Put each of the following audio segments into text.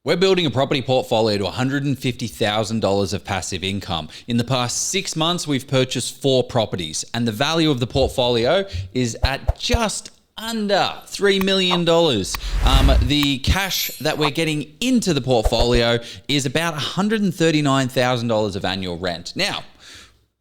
We're building a property portfolio to $150,000 of passive income. In the past 6 months, we've purchased 4 properties, and the value of the portfolio is at just under $3 million. The cash that we're getting into the portfolio is about $139,000 of annual rent. Now,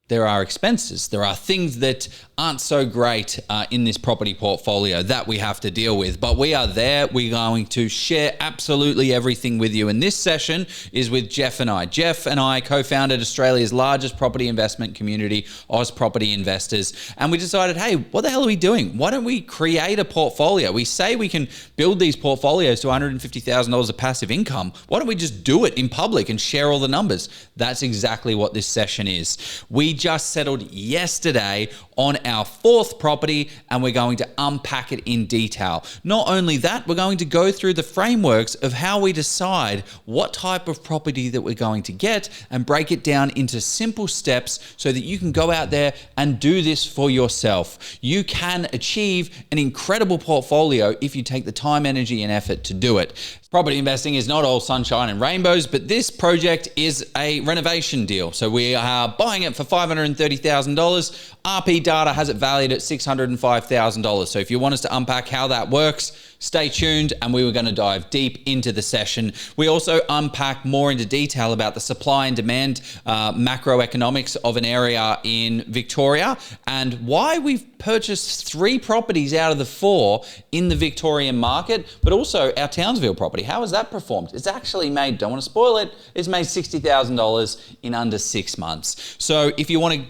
there are expenses. There are things that aren't so great in this property portfolio that we have to deal with, but we are there. We're going to share absolutely everything with you. And this session is with Jeff and I. Jeff and I co-founded Australia's largest property investment community, Oz Property Investors. And we decided, hey, what the hell are we doing? Why don't we create a portfolio? We say we can build these portfolios to $150,000 of passive income. Why don't we just do it in public and share all the numbers? That's exactly what this session is. We just settled yesterday on our 4th property, and we're going to unpack it in detail. Not only that, we're going to go through the frameworks of how we decide what type of property that we're going to get and break it down into simple steps so that you can go out there and do this for yourself. You can achieve an incredible portfolio if you take the time, energy, and effort to do it. Property investing is not all sunshine and rainbows, but this project is a renovation deal. So we are buying it for $530,000. RP data has it valued at $605,000. So if you want us to unpack how that works, stay tuned, and we were going to dive deep into the session. We also unpack more into detail about the supply and demand macroeconomics of an area in Victoria and why we've purchased 3 properties out of the 4 in the Victorian market, but also our Townsville property. How has that performed? It's actually made, don't want to spoil it, it's made $60,000 in under 6 months. So if you want to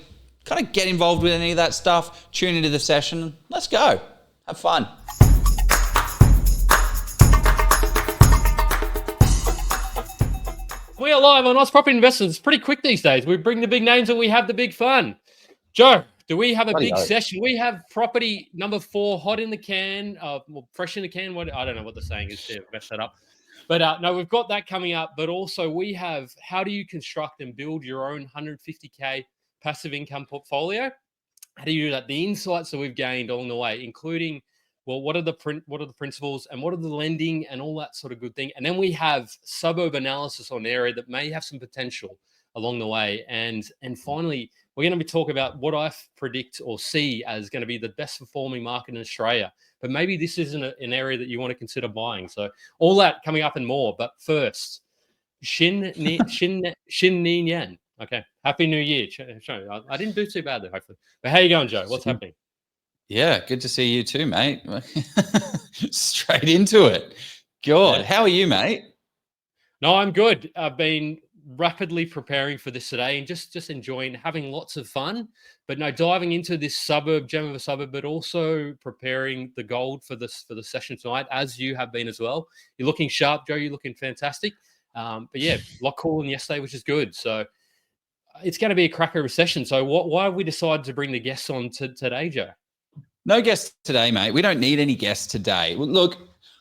kind of get involved with any of that stuff, tune into the session. Let's go. Have fun. We are live on Oz Property Investors. It's pretty quick these days. We bring the big names and we have the big fun. Joe, do we have a big session? We have property number 4 hot in the can, fresh in the can. What I don't know what the saying is to mess that up. But no, we've got that coming up. But also we have how do you construct and build your own 150K passive income portfolio? How do you do that? The insights that we've gained along the way, including what are the principles and what are the lending and all that sort of good thing. And then we have suburb analysis on an area that may have some potential along the way. And finally, we're going to be talking about what I predict or see as going to be the best performing market in Australia. But maybe this isn't an area that you want to consider buying. So all that coming up and more. But first, Shin Ni Yan. Okay. Happy New Year. I didn't do too bad there, hopefully. But how you going, Joe? What's happening? Yeah, good to see you too, mate. Straight into it. God, how are you, mate? No, I'm good. I've been rapidly preparing for this today and just enjoying having lots of fun. But no, diving into this gem of a suburb, but also preparing the gold for the session tonight, as you have been as well. You're looking sharp, Joe. You're looking fantastic. But yeah, a lot cooler than yesterday, which is good. So it's going to be a cracker of a session. So why have we decided to bring the guests on today, Joe? No guests today, mate. We don't need any guests today. Look,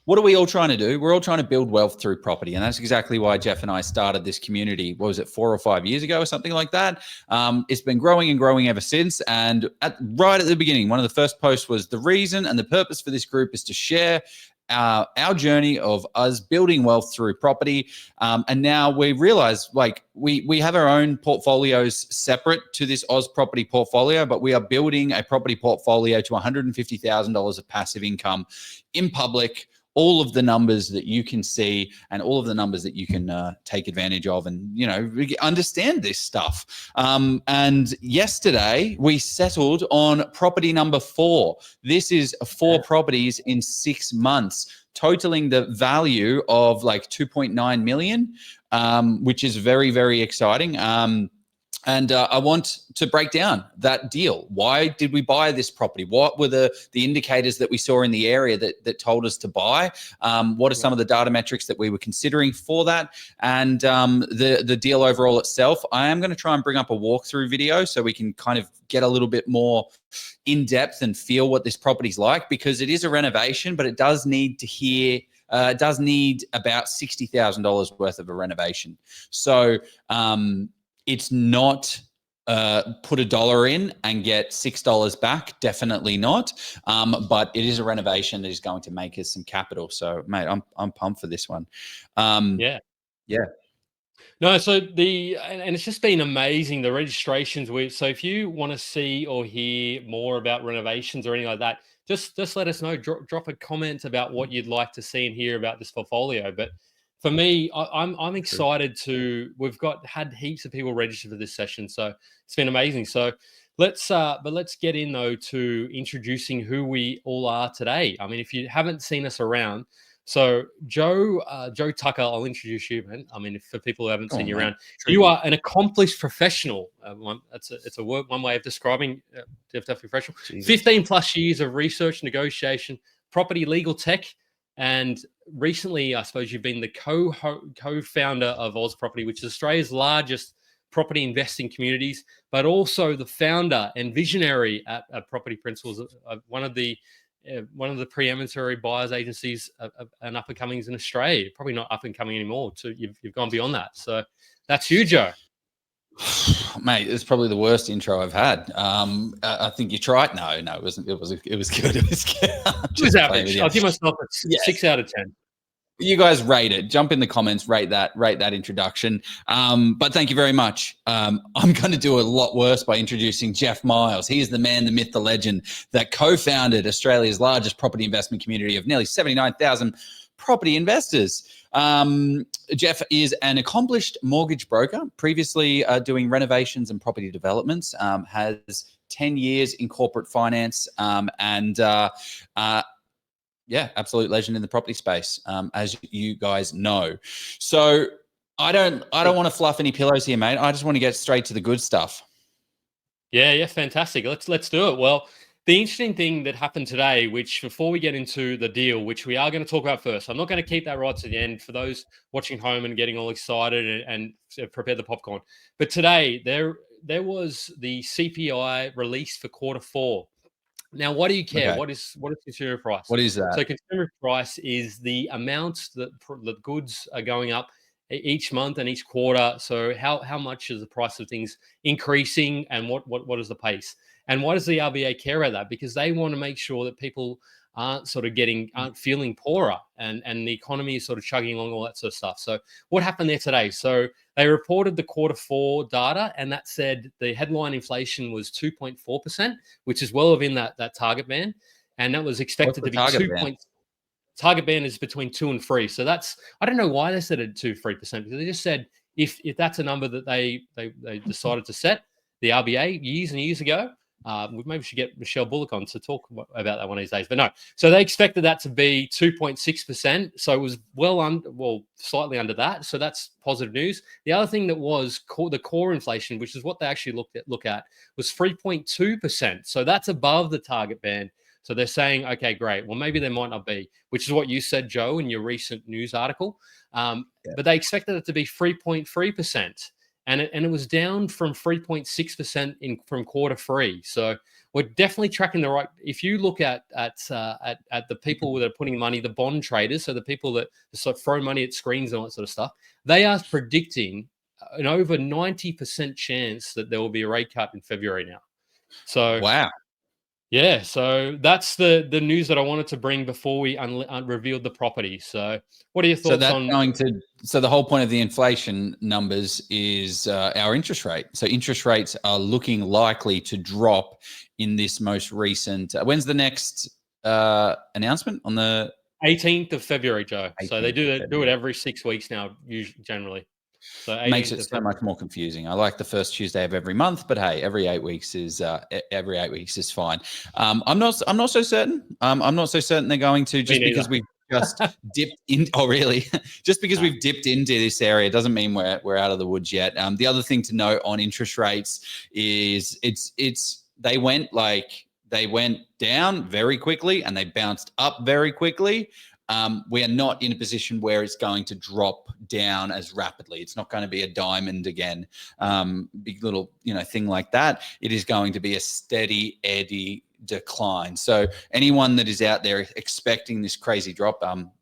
what are we all trying to do? We're all trying to build wealth through property. And that's exactly why Jeff and I started this community. What was it, 4 or 5 years ago or something like that? It's been growing and growing ever since. And right at the beginning, one of the first posts was the reason and the purpose for this group is to share our journey of us building wealth through property. And now we realize we have our own portfolios separate to this Oz property portfolio, but we are building a property portfolio to $150,000 of passive income in public. All of the numbers that you can see and all of the numbers that you can take advantage of and, understand this stuff. And yesterday we settled on property number 4. This is 4 properties in 6 months, totaling the value of like 2.9 million, which is very, very exciting. And I want to break down that deal. Why did we buy this property? What were the indicators that we saw in the area that told us to buy? What are some of the data metrics that we were considering for that? And the deal overall itself. I am going to try and bring up a walkthrough video so we can kind of get a little bit more in depth and feel what this property's like, because it is a renovation, but it does need about $60,000 worth of a renovation. So it's not put $1 in and get $6 back. Definitely not. But it is a renovation that is going to make us some capital. So, mate, I'm pumped for this one. Yeah. Yeah. No, so and it's just been amazing, the registrations. So if you want to see or hear more about renovations or anything like that, just let us know. Drop a comment about what you'd like to see and hear about this portfolio. But for me, I'm excited to. We've had heaps of people register for this session, so it's been amazing. So let's get in though to introducing who we all are today. I mean, if you haven't seen us around. So Joe Tucker, I'll introduce you, man. I mean, for people who haven't seen you around, you are an accomplished professional. It's a word, one way of describing professional. Jesus. 15 plus years of research, negotiation, property, legal tech, and recently, I suppose you've been the co-founder of Oz Property, which is Australia's largest property investing communities, but also the founder and visionary at Property Principles, one of the preeminent buyers agencies and up and comings in Australia. Probably not up and coming anymore. So you've gone beyond that. So that's you, Joe. Mate, it's probably the worst intro I've had. I think you tried. No, it wasn't. It was good. It was good. It was average. I'll give myself a 6 out of 10. You guys rate it. Jump in the comments, rate that introduction. But thank you very much. I'm going to do a lot worse by introducing Jeff Miles. He is the man, the myth, the legend that co-founded Australia's largest property investment community of nearly 79,000 property investors. Jeff is an accomplished mortgage broker, previously doing renovations and property developments, has 10 years in corporate finance, and yeah, absolute legend in the property space, as you guys know. So I don't want to fluff any pillows here, mate. I just want to get straight to the good stuff. Yeah, fantastic. Let's do it. Well, the interesting thing that happened today, which before we get into the deal, which we are going to talk about first, I'm not going to keep that right to the end for those watching home and getting all excited and prepare the popcorn. But today there was the CPI released for Q4. Now, what do you care? Okay. What is consumer price? What is that? So consumer price is the amount that the goods are going up each month and each quarter. So how much is the price of things increasing, and what is the pace? And why does the RBA care about that? Because they want to make sure that people aren't feeling poorer, and the economy is sort of chugging along, all that sort of stuff. So what happened there today? So they reported the Q4 data, and that said the headline inflation was 2.4%, which is well within that target band, and that was expected to be 2. Target band is between 2 and 3. So that's, I don't know why they said it 2-3%, because they just said if that's a number that they decided to set, the RBA years and years ago. Maybe we should get Michelle Bullock on to talk about that one of these days. But no, so they expected that to be 2.6%. So it was slightly under that. So that's positive news. The other thing that was the core inflation, which is what they actually look at, was 3.2%. So that's above the target band. So they're saying, okay, great. Well, maybe there might not be, which is what you said, Joe, in your recent news article. But they expected it to be 3.3%. And it was down from 3.6% from Q3. So we're definitely tracking the right. If you look at the people that are putting money, the bond traders, so the people that sort of throw money at screens and all that sort of stuff, they are predicting an over 90% chance that there will be a rate cut in February now. So wow. Yeah, so that's the news that I wanted to bring before we revealed the property. So what are your thoughts on? So the whole point of the inflation numbers is our interest rate. So interest rates are looking likely to drop in this most recent. When's the next announcement? On the 18th of February, Joe. So they do it every 6 weeks now, generally. So makes it so much more confusing. I like the first Tuesday of every month, but hey, every 8 weeks is fine. I'm not so certain. I'm not so certain they're going to, just because we've just dipped in. Oh, really? Just because we've dipped into this area doesn't mean we're out of the woods yet. The other thing to note on interest rates is they went down very quickly and they bounced up very quickly. We are not in a position where it's going to drop down as rapidly. It's not going to be a diamond again, big little thing like that. It is going to be a steady eddy decline. So anyone that is out there expecting this crazy drop,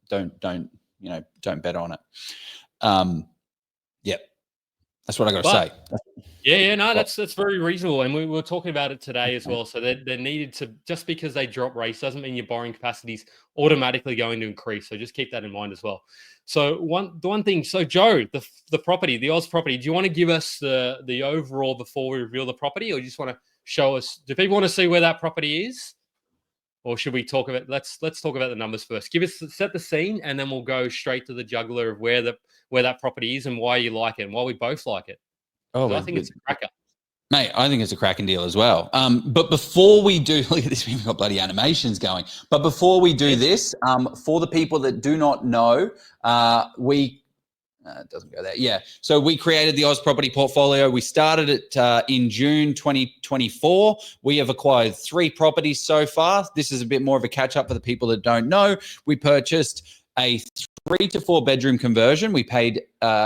don't bet on it. Yep. That's what I got to say. Yeah, no, that's very reasonable, and we were talking about it today as well. So they needed to, just because they drop rates doesn't mean your borrowing capacity is automatically going to increase. So just keep that in mind as well. So the one thing, so Joe, the property, the Oz property, do you want to give us the overall before we reveal the property, or you just want to show us? Do people want to see where that property is, or should we talk about? Let's talk about the numbers first. Set the scene, and then we'll go straight to the jugular of where that property is and why you like it and why we both like it. Oh, I think it's a cracker. Mate, I think it's a cracking deal as well. But before we do, look at this, we've got bloody animations going. But before we do this, for the people that do not know, it doesn't go there. Yeah. So we created the Oz property portfolio. We started it in June 2024. We have acquired 3 properties so far. This is a bit more of a catch up for the people that don't know. We purchased a 3 to 4 bedroom conversion. We paid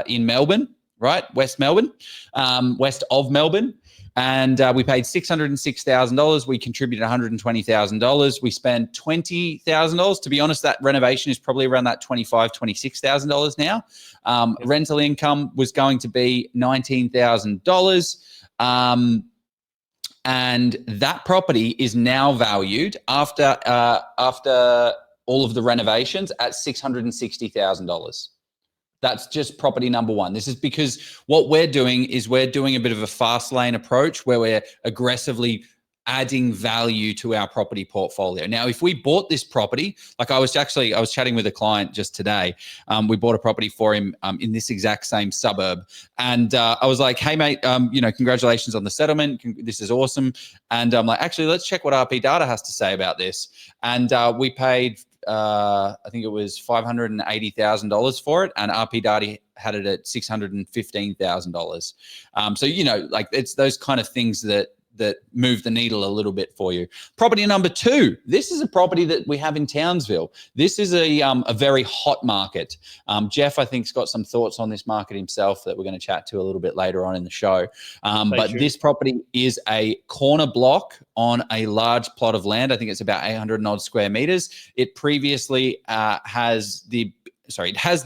in Melbourne, right? West Melbourne, west of Melbourne. And we paid $606,000. We contributed $120,000. We spent $20,000. To be honest, that renovation is probably around that $25,000, $26,000 now. Rental income was going to be $19,000. And that property is now valued after all of the renovations at $660,000. That's just property number 1. This is because what we're doing is we're doing a bit of a fast lane approach where we're aggressively adding value to our property portfolio. Now, if we bought this property, like I was chatting with a client just today. We bought a property for him in this exact same suburb. And I was like, hey, mate, congratulations on the settlement. This is awesome. And I'm like, actually, let's check what RP Data has to say about this. And we paid I think it was $580,000 for it, and RP Data had it at $615,000. So it's those kind of things that move the needle a little bit for you. Property number 2. This is a property that we have in Townsville. This is a very hot market. Jeff, I think, has got some thoughts on this market himself that we're going to chat to a little bit later on in the show. But this property is a corner block on a large plot of land. I think it's about 800 odd square meters. It previously has the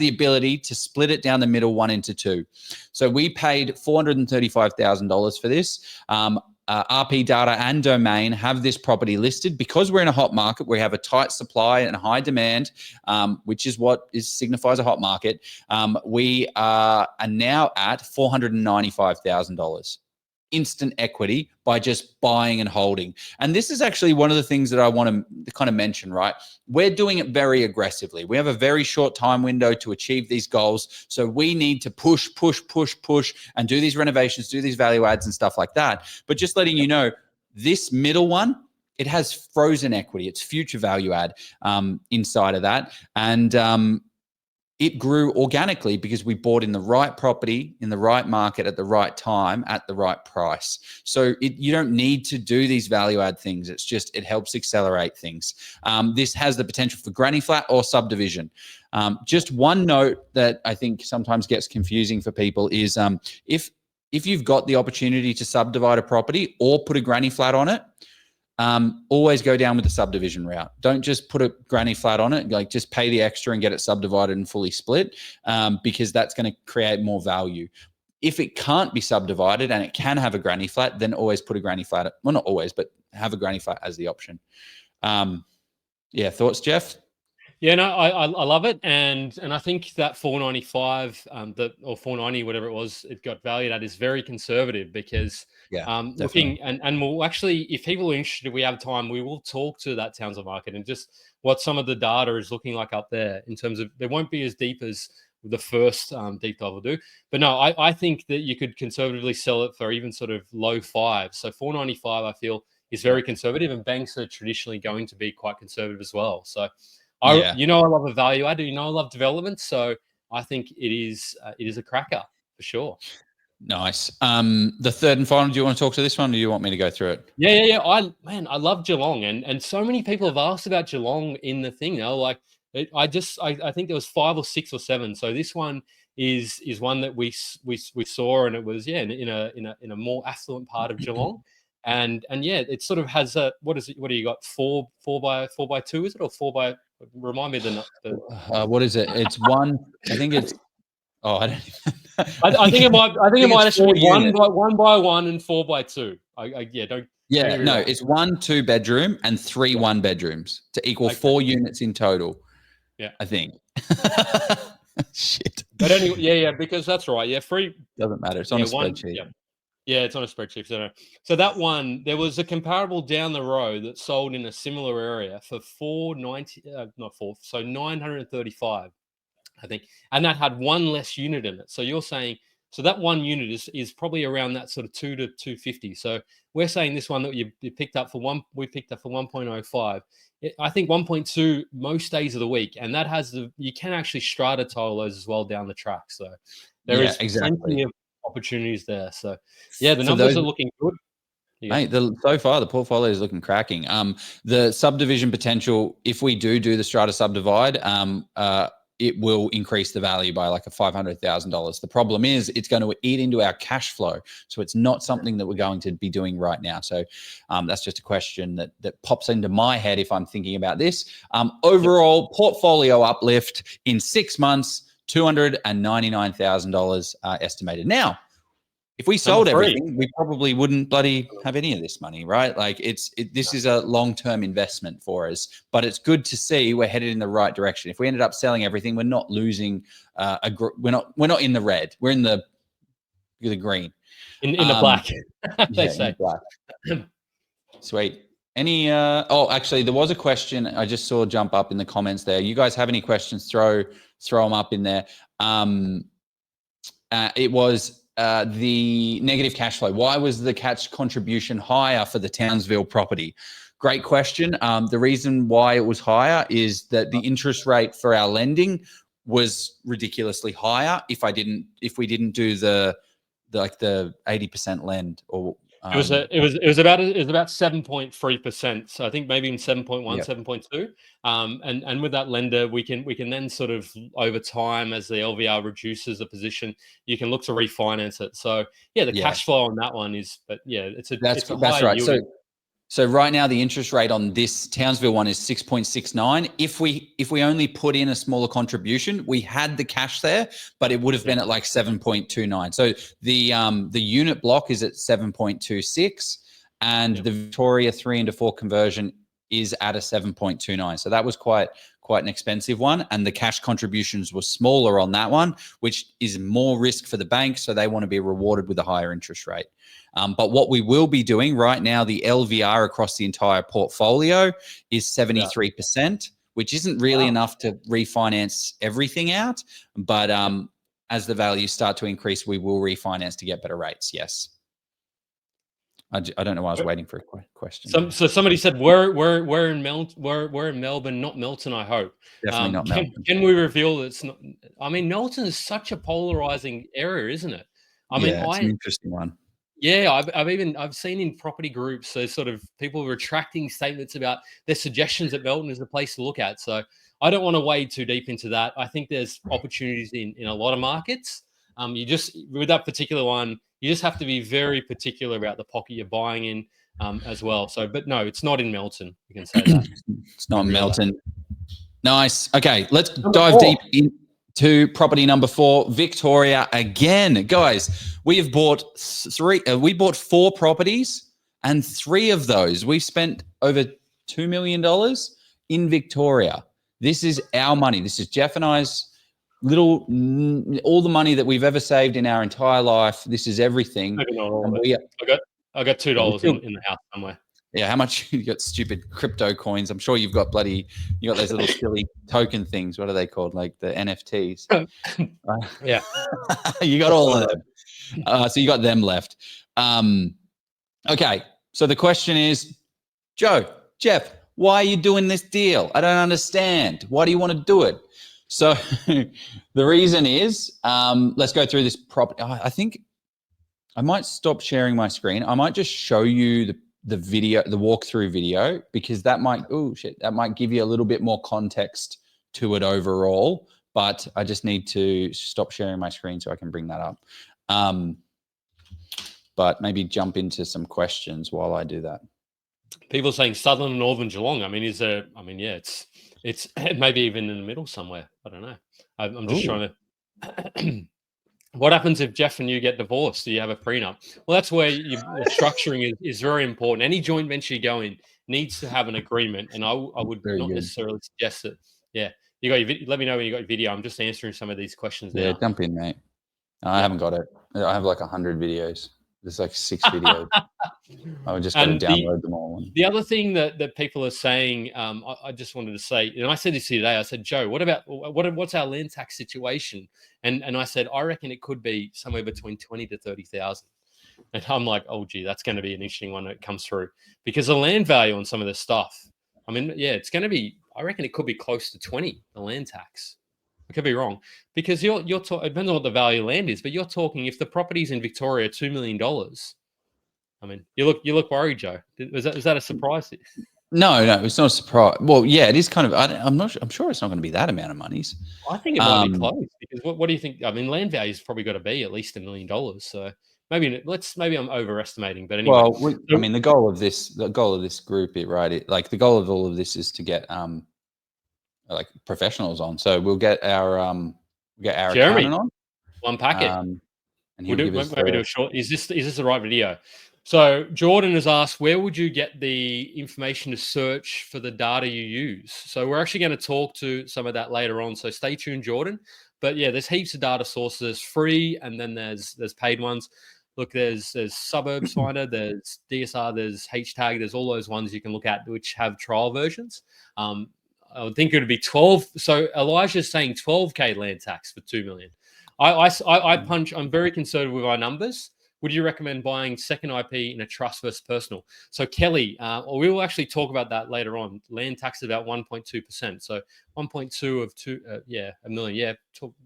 ability to split it down the middle 1 into 2. So we paid $435,000 for this. RP Data and Domain have this property listed because we're in a hot market. We have a tight supply and high demand, which is what signifies a hot market. We are now at $495,000 instant equity by just buying and holding. And this is actually one of the things that I want to kind of mention, right? We're doing it very aggressively. We have a very short time window to achieve these goals. So we need to push and do these renovations, do these value adds and stuff like that. But just letting you know, this middle one, it has frozen equity. It's future value add inside of that. And it grew organically because we bought in the right property, in the right market, at the right time, at the right price. So you don't need to do these value add things. It's just, it helps accelerate things. This has the potential for granny flat or subdivision. Just one note that I think sometimes gets confusing for people is if you've got the opportunity to subdivide a property or put a granny flat on it, always go down with the subdivision route. Don't just put a granny flat on it. Like, just pay the extra and get it subdivided and fully split, because that's going to create more value. If it can't be subdivided and it can have a granny flat, then always put a granny flat. Well, not always, but have a granny flat as the option. Thoughts, Jeff? Yeah, no, I love it, and I think that 495, or 490, whatever it was, it got valued at, is very conservative because looking and we'll actually, if people are interested, we have time, we will talk to that Townsville market and just what some of the data is looking like up there in terms of, there won't be as deep as the first deep dive will do, but no, I think that you could conservatively sell it for even sort of low 5. So 495, I feel, is very conservative, and banks are traditionally going to be quite conservative as well. So I love a value add. I love development. So I think it is a cracker for sure. Nice. The third and final, do you want to talk to this one, or do you want me to go through it? Yeah. I love Geelong, and so many people have asked about Geelong in the thing. I think there was 5 or 6 or 7. So this one is one that we saw, and it was in a more affluent part of Geelong. And it sort of has a, what is it? What do you got? 4 by 2, is it, or 4 by? Remind me the what is it? It's one. I think it's. Oh, I don't. I think it might. I think it might it's actually be 4 units. one by one and 4 by 2. Yeah, don't. Yeah, Don't get me no, wrong. it's 1 2-bedroom and 3 1-bedrooms to equal Okay. 4 units in total. Yeah. I think. Shit. But anyway, yeah, because that's right. Yeah, free. Doesn't matter. It's on Yeah, a one. spreadsheet. Yeah. Yeah, it's on a spreadsheet. So that one, there was a comparable down the road that sold in a similar area for 490, not four, so 935, I think, and that had one less unit in it. So you're saying, so that one unit is probably around that sort of 2 to 250. So we're saying this one that you picked up for we picked up for 1.05. I think 1.2 most days of the week, and that has you can actually strata tile those as well down the track. So there Yeah, is exactly. plenty of opportunities there. So yeah, the For numbers those, are looking good. Yeah. mate, so far the portfolio is looking cracking. The subdivision potential, if we do the strata subdivide, it will increase the value by like a $500,000. The problem is it's going to eat into our cash flow, so it's not something that we're going to be doing right now. So that's just a question that pops into my head if I'm thinking about this. Overall portfolio uplift in 6 months, $299,000 estimated. Now, if we sold everything, we probably wouldn't bloody have any of this money, right? Like this is a long-term investment for us, but it's good to see we're headed in the right direction. If we ended up selling everything, we're not losing. We're not in the red. We're in the green. In the black, they yeah, say. in the black. Sweet. Any? Actually, there was a question I just saw jump up in the comments there. You guys have any questions? Throw them up in there. It was the negative cash flow. Why was the cash contribution higher for the Townsville property? Great question. The reason why it was higher is that the interest rate for our lending was ridiculously higher if we didn't do the 80% lend or It was about 7.3%. So I think maybe in 7.1, Yep. 7.2. And with that lender, we can then sort of over time as the LVR reduces the position, you can look to refinance it. So yeah, the cash flow on that one is, but yeah, it's a high right. yielding. So right now the interest rate on this Townsville one is 6.69. If we only put in a smaller contribution, we had the cash there, but it would have been at like 7.29. So the unit block is at 7.26, and the Victoria 3 into 4 conversion is at a 7.29. So that was quite an expensive one, and the cash contributions were smaller on that one, which is more risk for the bank. So they want to be rewarded with a higher interest rate. But what we will be doing right now, the LVR across the entire portfolio is 73%, which isn't really enough to refinance everything out. But as the values start to increase, we will refinance to get better rates. Yes. I don't know why I was waiting for a question. So somebody said we're in Melbourne, not Melton. I hope. Definitely not Melbourne. Can we reveal that it's not? I mean, Melton is such a polarizing area, isn't it? It's an interesting one. Yeah, I've seen in property groups, so sort of people retracting statements about their suggestions that Melton is the place to look at. So I don't want to wade too deep into that. I think there's opportunities in a lot of markets. You just with that particular one, you just have to be very particular about the pocket you're buying in as well. So, but no, it's not in Melton. You can say that. It's not Melton. Nice. Okay, let's dive deep into property number 4, Victoria again. Guys, we have bought 4 properties, and 3 of those we've spent over $2 million in Victoria. This is our money. This is Jeff and I's all the money that we've ever saved in our entire life. This is everything. I got $2 in the house somewhere. Yeah, how much you got? Stupid crypto coins. I'm sure you've got those little silly token things. What are they called? Like the NFTs. Yeah, you got all of them. So you got them left. Okay, so the question is, Jeff, why are you doing this deal? I don't understand. Why do you want to do it? So the reason is, let's go through this property. I think I might stop sharing my screen. I might just show you the video, the walkthrough video, because that might give you a little bit more context to it overall. But I just need to stop sharing my screen so I can bring that up. But maybe jump into some questions while I do that. People saying Southern and Northern Geelong. I mean, it's maybe even in the middle somewhere. I don't know. I'm just trying to. What happens if Jeff and you get divorced? Do you have a prenup? Well, that's where the structuring is very important. Any joint venture you go in needs to have an agreement, and I would Very not good. necessarily suggest it. Yeah, you got your let me know when you got your video. I'm just answering some of these questions Yeah, now. jump in, mate. I haven't got it. I have like 100 videos. There's like 6 videos. I just got to And download them all. the other thing that people are saying, I just wanted to say, and I said this today. I said, Joe, what's our land tax situation? And I said, I reckon it could be somewhere between 20 to 30,000. And I'm like, oh, gee, that's going to be an interesting one when it comes through, because the land value on some of this stuff, I mean, yeah, it's going to be, I reckon it could be close to 20, the land tax. I could be wrong, because it depends on what the value of land is, but you're talking, if the property's in Victoria, $2 million. I mean, you look worried, Joe. Was that a surprise to you? No, it's not a surprise. Well, yeah, it is kind of. I'm sure it's not going to be that amount of monies. I think it might be close, because what do you think? I mean, land value's probably got to be at least $1 million. So maybe I'm overestimating, but anyway. Well, I mean, the goal of this group, right? Like the goal of all of this is to get like professionals on. So we'll get our Jeremy, accountant on. unpack it. And he'll give us maybe do a short. Is this the right video? So Jordan has asked, where would you get the information to search for the data you use? So we're actually going to talk to some of that later on. So stay tuned, Jordan. But yeah, there's heaps of data sources, free, and then there's paid ones. Look, there's Suburbs Finder, there's DSR, there's HTag, there's all those ones you can look at which have trial versions. I would think it would be 12. So Elijah's saying 12K land tax for 2 million. I'm very conservative with my numbers. Would you recommend buying second IP in a trust versus personal? So Kelly, we will actually talk about that later on. Land tax is about 1.2%. So 1.2 of a million. Yeah.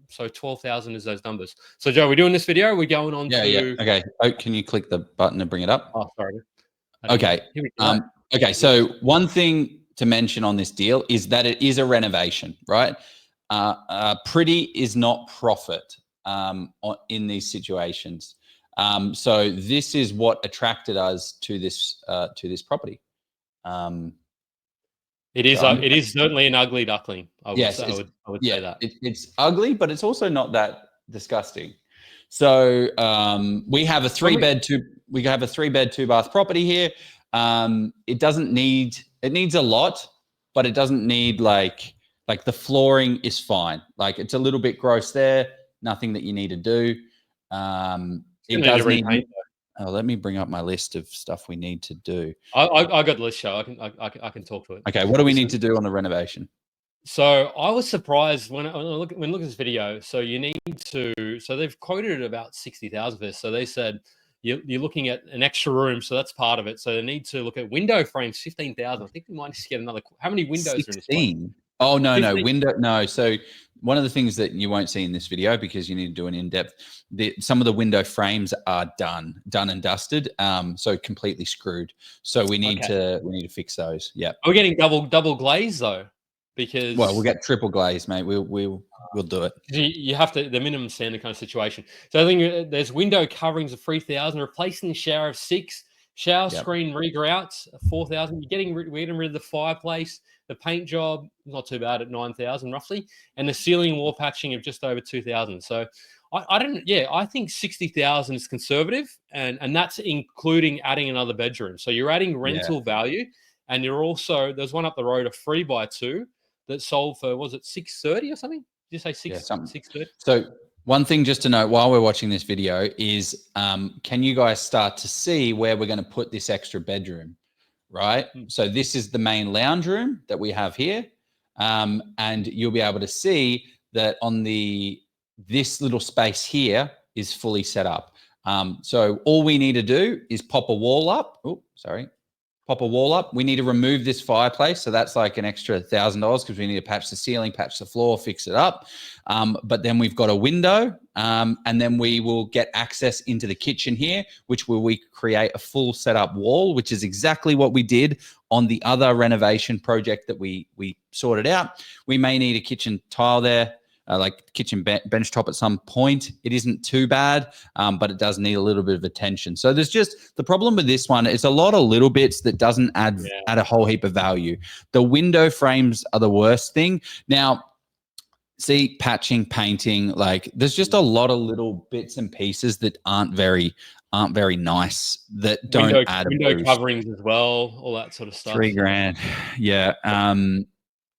So 12,000 is those numbers. So Joe, we're doing this video. We're going on to. Yeah. Okay. Oh, can you click the button to bring it up? Oh, sorry. Okay. Okay. So one thing to mention on this deal is that it is a renovation, right? Pretty is not profit in these situations. So this is what attracted us to this property. It is certainly an ugly duckling. I would say that. It's ugly, but it's also not that disgusting. So we have a 3-bed, 2-bath property here. It needs a lot, but it doesn't need like the flooring is fine. Like it's a little bit gross there. Nothing that you need to do. It does need. Let me bring up my list of stuff we need to do. I got the list, show. I can talk to it. Okay, what do we need to do on the renovation? So I was surprised when I look at this video. So you need to. So they've quoted about 60,000 for this. So they said you're looking at an extra room. So that's part of it. So they need to look at window frames, 15,000. I think we might just get another. How many windows 16? Are in this place? Oh no, window no. So one of the things that you won't see in this video, because you need to do an in-depth, some of the window frames are done and dusted, so completely screwed. So we need to fix those. Yeah. Are we getting double glaze though? Because we'll get triple glaze, mate. We'll do it. You have to, the minimum standard kind of situation. So I think there's window coverings of 3,000, replacing the shower of 6, shower screen regrouts 4,000. We're getting rid of the fireplace. The paint job, not too bad at 9,000 roughly, and the ceiling and wall patching of just over 2,000. So I think 60,000 is conservative, and that's including adding another bedroom. So you're adding rental value, and you're also, there's one up the road, a 3x2 that sold for, was it 630 or something? Did you say 630? So one thing just to note while we're watching this video is, can you guys start to see where we're going to put this extra bedroom? Right. So this is the main lounge room that we have here. And you'll be able to see that on this little space here is fully set up. So all we need to do is pop a wall up. Pop a wall up. We need to remove this fireplace. So that's like an extra $1,000 because we need to patch the ceiling, patch the floor, fix it up. But then we've got a window, and then we will get access into the kitchen here, which we create a full setup wall, which is exactly what we did on the other renovation project that we sorted out. We may need a kitchen tile there. Like kitchen bench top at some point. It isn't too bad, but it does need a little bit of attention. So there's just the problem with this one. It's a lot of little bits that doesn't add a whole heap of value. The window frames are the worst thing. Now, See, patching, painting, like there's just a lot of little bits and pieces that aren't very nice, that don't add a window boost. coverings as well, all that sort of stuff. $3,000. Yeah.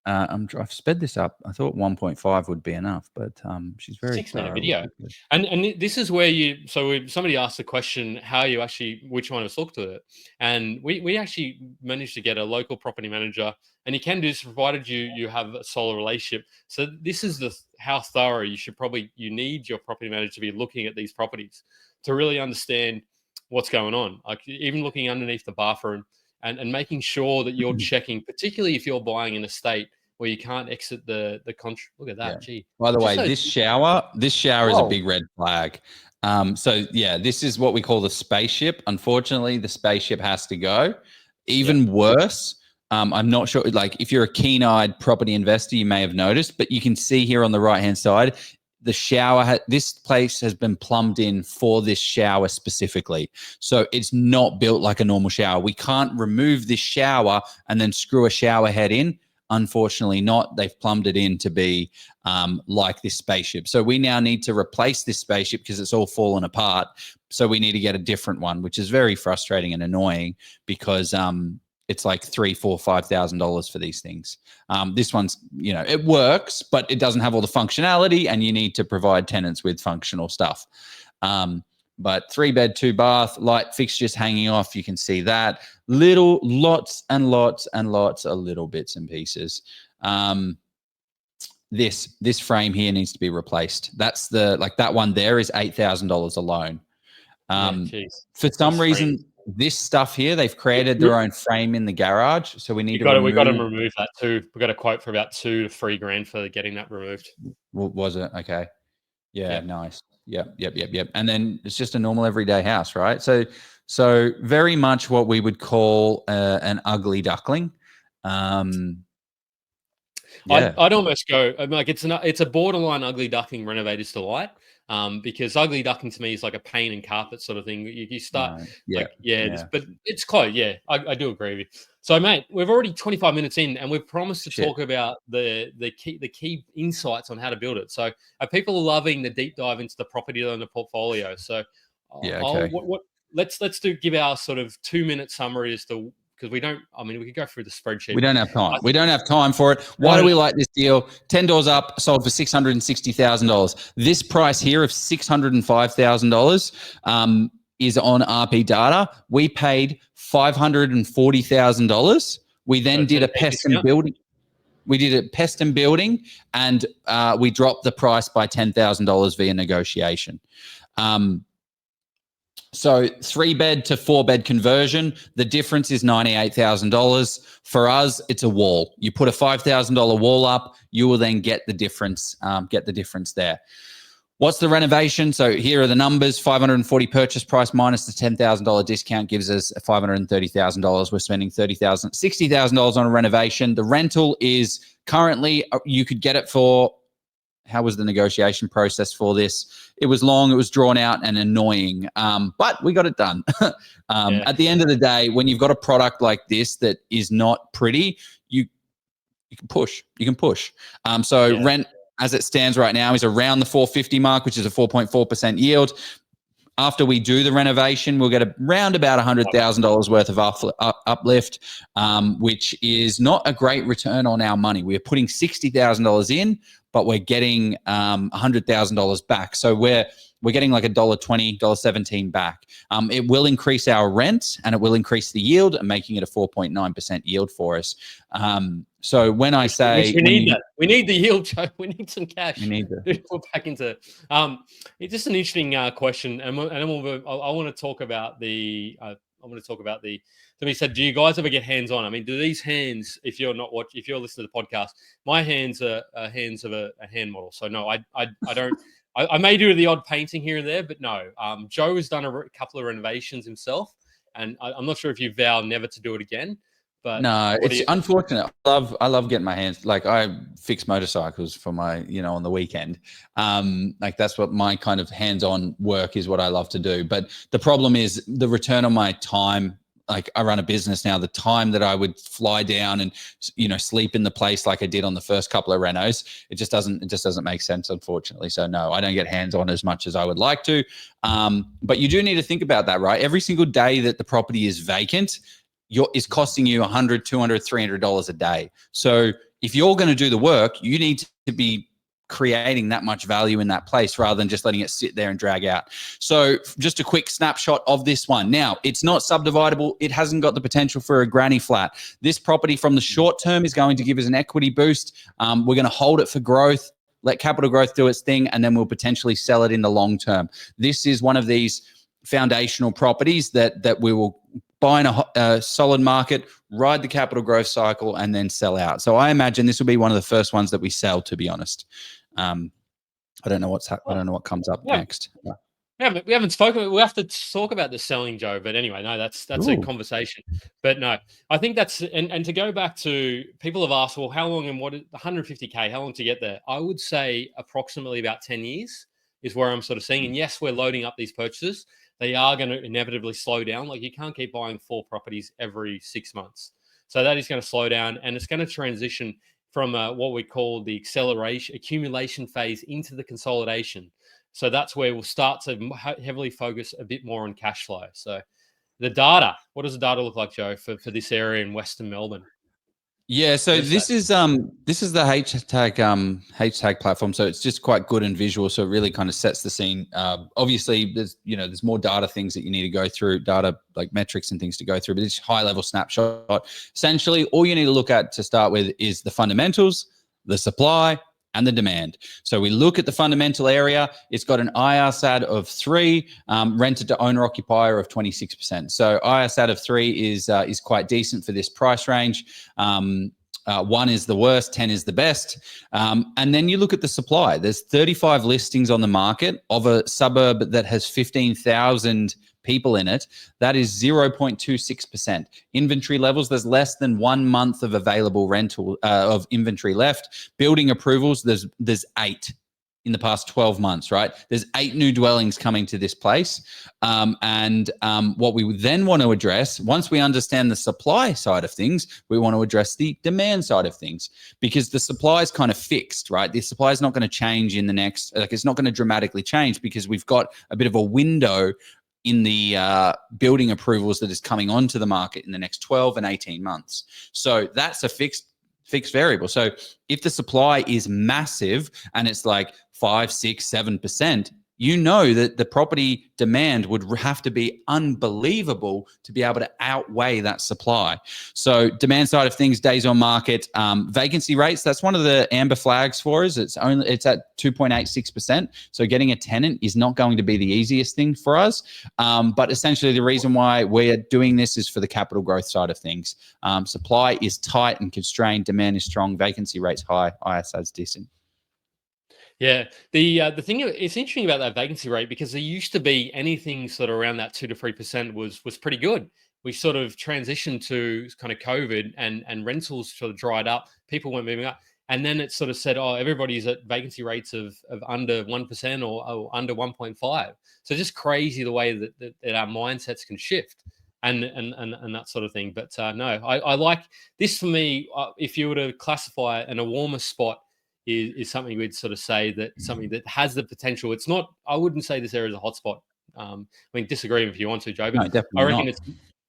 I've sped this up. I thought 1.5 would be enough, but she's very 6-minute thorough. video. And this is where somebody asked the question, how you actually, which one of us looked at it. And we actually managed to get a local property manager, and you can do this provided you have a solid relationship. So this is how thorough you need your property manager to be looking at these properties to really understand what's going on. Like even looking underneath the bathroom and making sure that you're checking, particularly if you're buying an estate where you can't exit the contract. Look at that. Yeah. Gee. By the way, this shower is a big red flag. So yeah, this is what we call the spaceship. Unfortunately, the spaceship has to go. Even worse, I'm not sure, like if you're a keen-eyed property investor, you may have noticed, but you can see here on the right-hand side, the shower, this place has been plumbed in for this shower specifically. So it's not built like a normal shower. We can't remove this shower and then screw a shower head in. Unfortunately not. They've plumbed it in to be like this spaceship. So we now need to replace this spaceship because it's all fallen apart. So we need to get a different one, which is very frustrating and annoying because it's like $3,000, $4,000, $5,000 for these things. This one's, it works, but it doesn't have all the functionality, and you need to provide tenants with functional stuff. But 3-bed, 2-bath, light fixtures hanging off. You can see that. Lots and lots and lots of little bits and pieces. This frame here needs to be replaced. That's that one there is $8,000 alone. For some reason, this stuff here, they've created their own frame in the garage. So we need we got to remove that too. We got a quote for about $2,000 to $3,000 for getting that removed. Was it? Okay. Yeah. Nice. Yep. And then it's just a normal everyday house, right? So very much what we would call an ugly duckling. I'd almost go like it's a borderline ugly duckling renovator's delight. Because ugly duckling to me is like a paint and carpet sort of thing. You start, but it's close. Yeah, I do agree with you. So, mate, we've already 25 minutes in, and we've promised to talk about the key insights on how to build it. So, people are loving the deep dive into the property and the portfolio. So, let's give our sort of 2-minute summary as to. Because we could go through the spreadsheet. We don't have time. We don't have time for it. Why do we like this deal? 10 doors up, sold for $660,000. This price here of $605,000 is on RP data. We paid $540,000. We then did a pest and building. We did a pest and building, and we dropped the price by $10,000 via negotiation. So 3-bed to 4-bed conversion, the difference is $98,000. For us, it's a wall. You put a $5,000 wall up, you will then get the difference there. What's the renovation? So here are the numbers. $540 purchase price minus the $10,000 discount gives us $530,000. We're spending $60,000 on a renovation. The rental is currently, you could get it for, how was the negotiation process for this? It was long, it was drawn out and annoying, but we got it done. At the end of the day, when you've got a product like this that is not pretty, you can push. Rent as it stands right now is around the 450 mark, which is a 4.4% yield. After we do the renovation, we'll get around about $100,000 worth of uplift, which is not a great return on our money. We're putting $60,000 in, but we're getting $100,000 back. So we're getting like $1.20, $1.17 back. It will increase our rent and it will increase the yield, and making it a 4.9% yield for us. So when I say we need the yield, Joe. We need some cash. We need to put back into. It's just an interesting question, and then I want to talk about the. Somebody said, "Do you guys ever get hands on?" I mean, do these hands? If you're listening to the podcast, my hands are hands of a hand model. So no, I don't. I may do the odd painting here and there, but no. Joe has done a couple of renovations himself, and I'm not sure if you vow never to do it again. But no, it's unfortunate. I love getting my hands. Like I fix motorcycles for my, on the weekend. Like that's what my kind of hands-on work is, what I love to do. But the problem is the return on my time like I run a business now, the time that I would fly down and, sleep in the place like I did on the first couple of renos, it just doesn't make sense, unfortunately. So no, I don't get hands-on as much as I would like to. But you do need to think about that, right? Every single day that the property is vacant, is costing you $100, $200, $300 a day. So if you're going to do the work, you need to be creating that much value in that place rather than just letting it sit there and drag out. So just a quick snapshot of this one. Now, it's not subdividable. It hasn't got the potential for a granny flat. This property from the short term is going to give us an equity boost. We're going to hold it for growth, let capital growth do its thing, and then we'll potentially sell it in the long term. This is one of these foundational properties that we will buy in a solid market, ride the capital growth cycle, and then sell out. So I imagine this will be one of the first ones that we sell, to be honest. I don't know I don't know what comes up next. We haven't spoken. We have to talk about the selling, Joe. But anyway, no, that's a conversation. But no, I think that's and to go back to people have asked, well, how long and what is 150K? How long to get there? I would say approximately about 10 years is where I'm sort of seeing. And yes, we're loading up these purchases. They are going to inevitably slow down. Like you can't keep buying 4 properties every 6 months. So that is going to slow down, and it's going to transition from what we call the accumulation phase into the consolidation. So that's where we'll start to heavily focus a bit more on cash flow. So the data, what does the data look like, Joe, for this area in Western Melbourne? Yeah, so this is the hashtag platform. So it's just quite good and visual. So it really kind of sets the scene. Obviously, there's more data things that you need to go through, data like metrics and things to go through. But it's high level snapshot. Essentially, all you need to look at to start with is the fundamentals, the supply, and the demand. So we look at the fundamental area. It's got an IRSAD of 3, rented to owner occupier of 26%. So IRSAD of 3 is quite decent for this price range. 1 is the worst, 10 is the best. And then you look at the supply. There's 35 listings on the market of a suburb that has 15,000 people in it. That is 0.26%. Inventory levels, there's less than 1 month of available rental of inventory left. Building approvals, there's 8 in the past 12 months, right? There's 8 new dwellings coming to this place. And what we then want to address, once we understand the supply side of things, we want to address the demand side of things, because the supply is kind of fixed, right? The supply is not going to change in the next, it's not going to dramatically change because we've got a bit of a window in the building approvals that is coming onto the market in the next 12 and 18 months. So that's a fixed variable. So if the supply is massive and it's like 5, 6, 7%, you know that the property demand would have to be unbelievable to be able to outweigh that supply. So demand side of things, days on market, vacancy rates, that's one of the amber flags for us. It's at 2.86%. So getting a tenant is not going to be the easiest thing for us. But essentially the reason why we're doing this is for the capital growth side of things. Supply is tight and constrained, demand is strong, vacancy rates high, ISR's decent. Yeah, the thing, it's interesting about that vacancy rate, because there used to be anything sort of around that 2 to 3% was pretty good. We sort of transitioned to kind of COVID and rentals sort of dried up. People weren't moving up, and then it sort of said, oh, everybody's at vacancy rates of under 1% or under 1.5. So just crazy the way that our mindsets can shift. And that sort of thing. But no, I like this. For me, if you were to classify it in a warmer spot, is something we'd sort of say that something that has the potential. It's not, I wouldn't say this area is a hotspot. I mean, disagree if you want to, Joe, but I reckon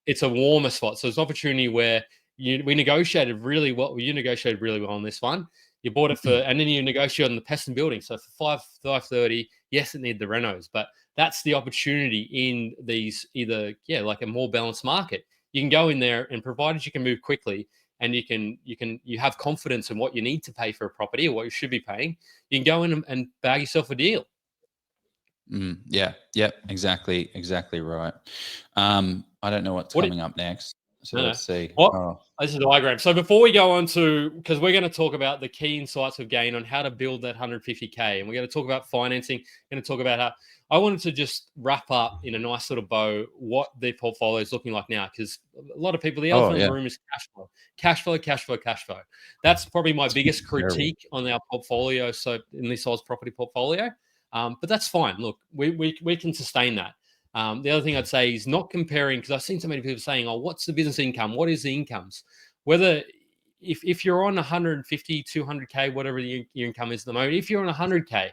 it's a warmer spot. So it's an opportunity where we negotiated really well. You negotiated really well on this one. You bought it for, and then you negotiated on the pest and building. So for 530, yes, it needed the renos, but that's the opportunity in these like a more balanced market. You can go in there, and provided you can move quickly, and you have confidence in what you need to pay for a property or what you should be paying, you can go in and bag yourself a deal. Yeah, exactly right. I don't know what's coming up next. So let's see. This is the diagram. So before we go on to, because we're going to talk about the key insights of gain on how to build that 150K, and we're going to talk about financing, we're going to talk about how, I wanted to just wrap up in a nice sort of bow what the portfolio is looking like now, because a lot of people, the elephant in the room is cash flow. That's probably my biggest critique on our portfolio. So in this size property portfolio, but that's fine. Look, we can sustain that. The other thing I'd say is not comparing, because I've seen so many people saying, oh, what's the business income? What is the incomes? Whether if you're on 150, 200K, whatever your income is at the moment, if you're on 100K,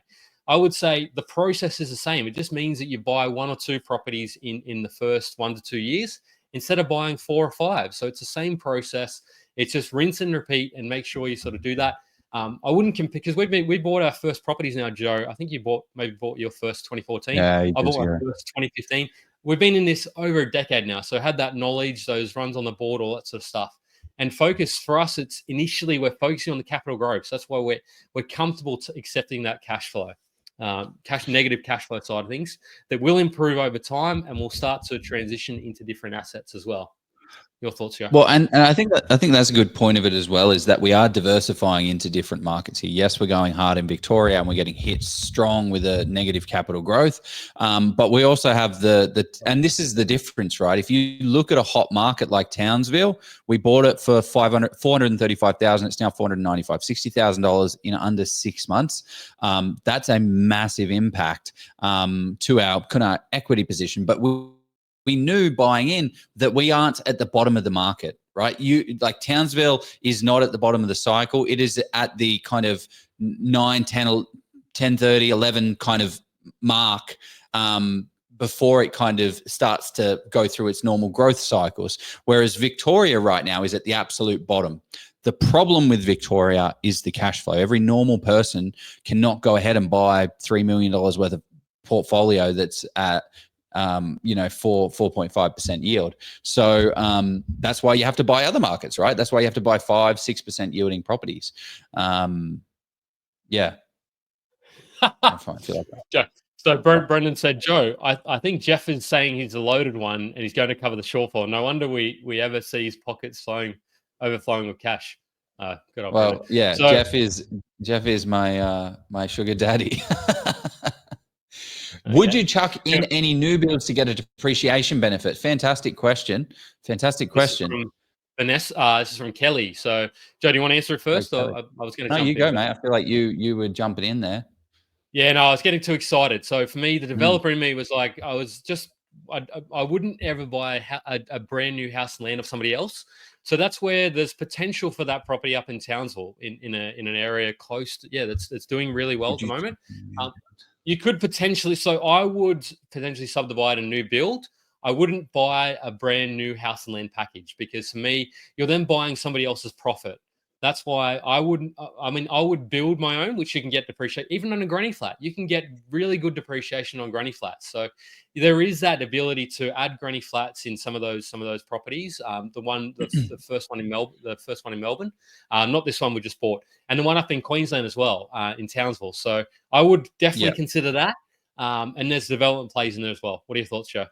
I would say the process is the same. It just means that you buy 1 or 2 properties in the first 1 to 2 years instead of buying 4 or 5. So it's the same process. It's just rinse and repeat, and make sure you sort of do that. I wouldn't compare, because we bought our first properties now, Joe. I think you maybe bought your first 2014. Yeah, I bought my first 2015. We've been in this over a decade now, so had that knowledge, those runs on the board, all that sort of stuff. And focus for us, it's initially we're focusing on the capital growth. So that's why we're comfortable accepting that cash flow, negative cash flow side of things that will improve over time, and we'll start to transition into different assets as well. Your thoughts, Joe? Well, and I think that's a good point of it as well, is that we are diversifying into different markets here. Yes, we're going hard in Victoria and we're getting hit strong with a negative capital growth, but we also have and this is the difference, right? If you look at a hot market like Townsville, we bought it for $435,000. It's now $495,000, $60,000 in under 6 months. That's a massive impact to our kind of equity position, but we knew buying in that we aren't at the bottom of the market, right? Like Townsville is not at the bottom of the cycle. It is at the kind of 9, 10, 10:30, 11 kind of mark before it kind of starts to go through its normal growth cycles. Whereas Victoria right now is at the absolute bottom. The problem with Victoria is the cash flow. Every normal person cannot go ahead and buy $3 million worth of portfolio that's at 4.5% yield. So that's why you have to buy other markets, right? That's why you have to buy 5-6% yielding properties. Yeah. I feel like that. So Brendan said, Joe, I think Jeff is saying he's a loaded one and he's going to cover the shortfall. No wonder we ever see his pockets overflowing with cash. Good old Brendan. Yeah, so, Jeff is my sugar daddy. Would you chuck in any new builds to get a depreciation benefit? Fantastic question. Fantastic question. This is from Vanessa. This is from Kelly. So, Joe, do you want to answer it first? Or I was going to jump in. No, you go, mate. I feel like you were jumping in there. Yeah, no, I was getting too excited. So for me, the developer in me was like, I wouldn't ever buy a brand new house and land of somebody else. So that's where there's potential for that property up in Townsville in an area close to, that's doing really well at the moment. You could potentially, so I would potentially subdivide a new build. I wouldn't buy a brand new house and land package, because for me, you're then buying somebody else's profit. That's why I wouldn't, I would build my own, which you can get depreciation. Even on a granny flat, you can get really good depreciation on granny flats. So there is that ability to add granny flats in some of those properties. The first one in Melbourne, not this one we just bought, and the one up in Queensland as well, in Townsville. So I would definitely consider that. And there's development plays in there as well. What are your thoughts, Joe?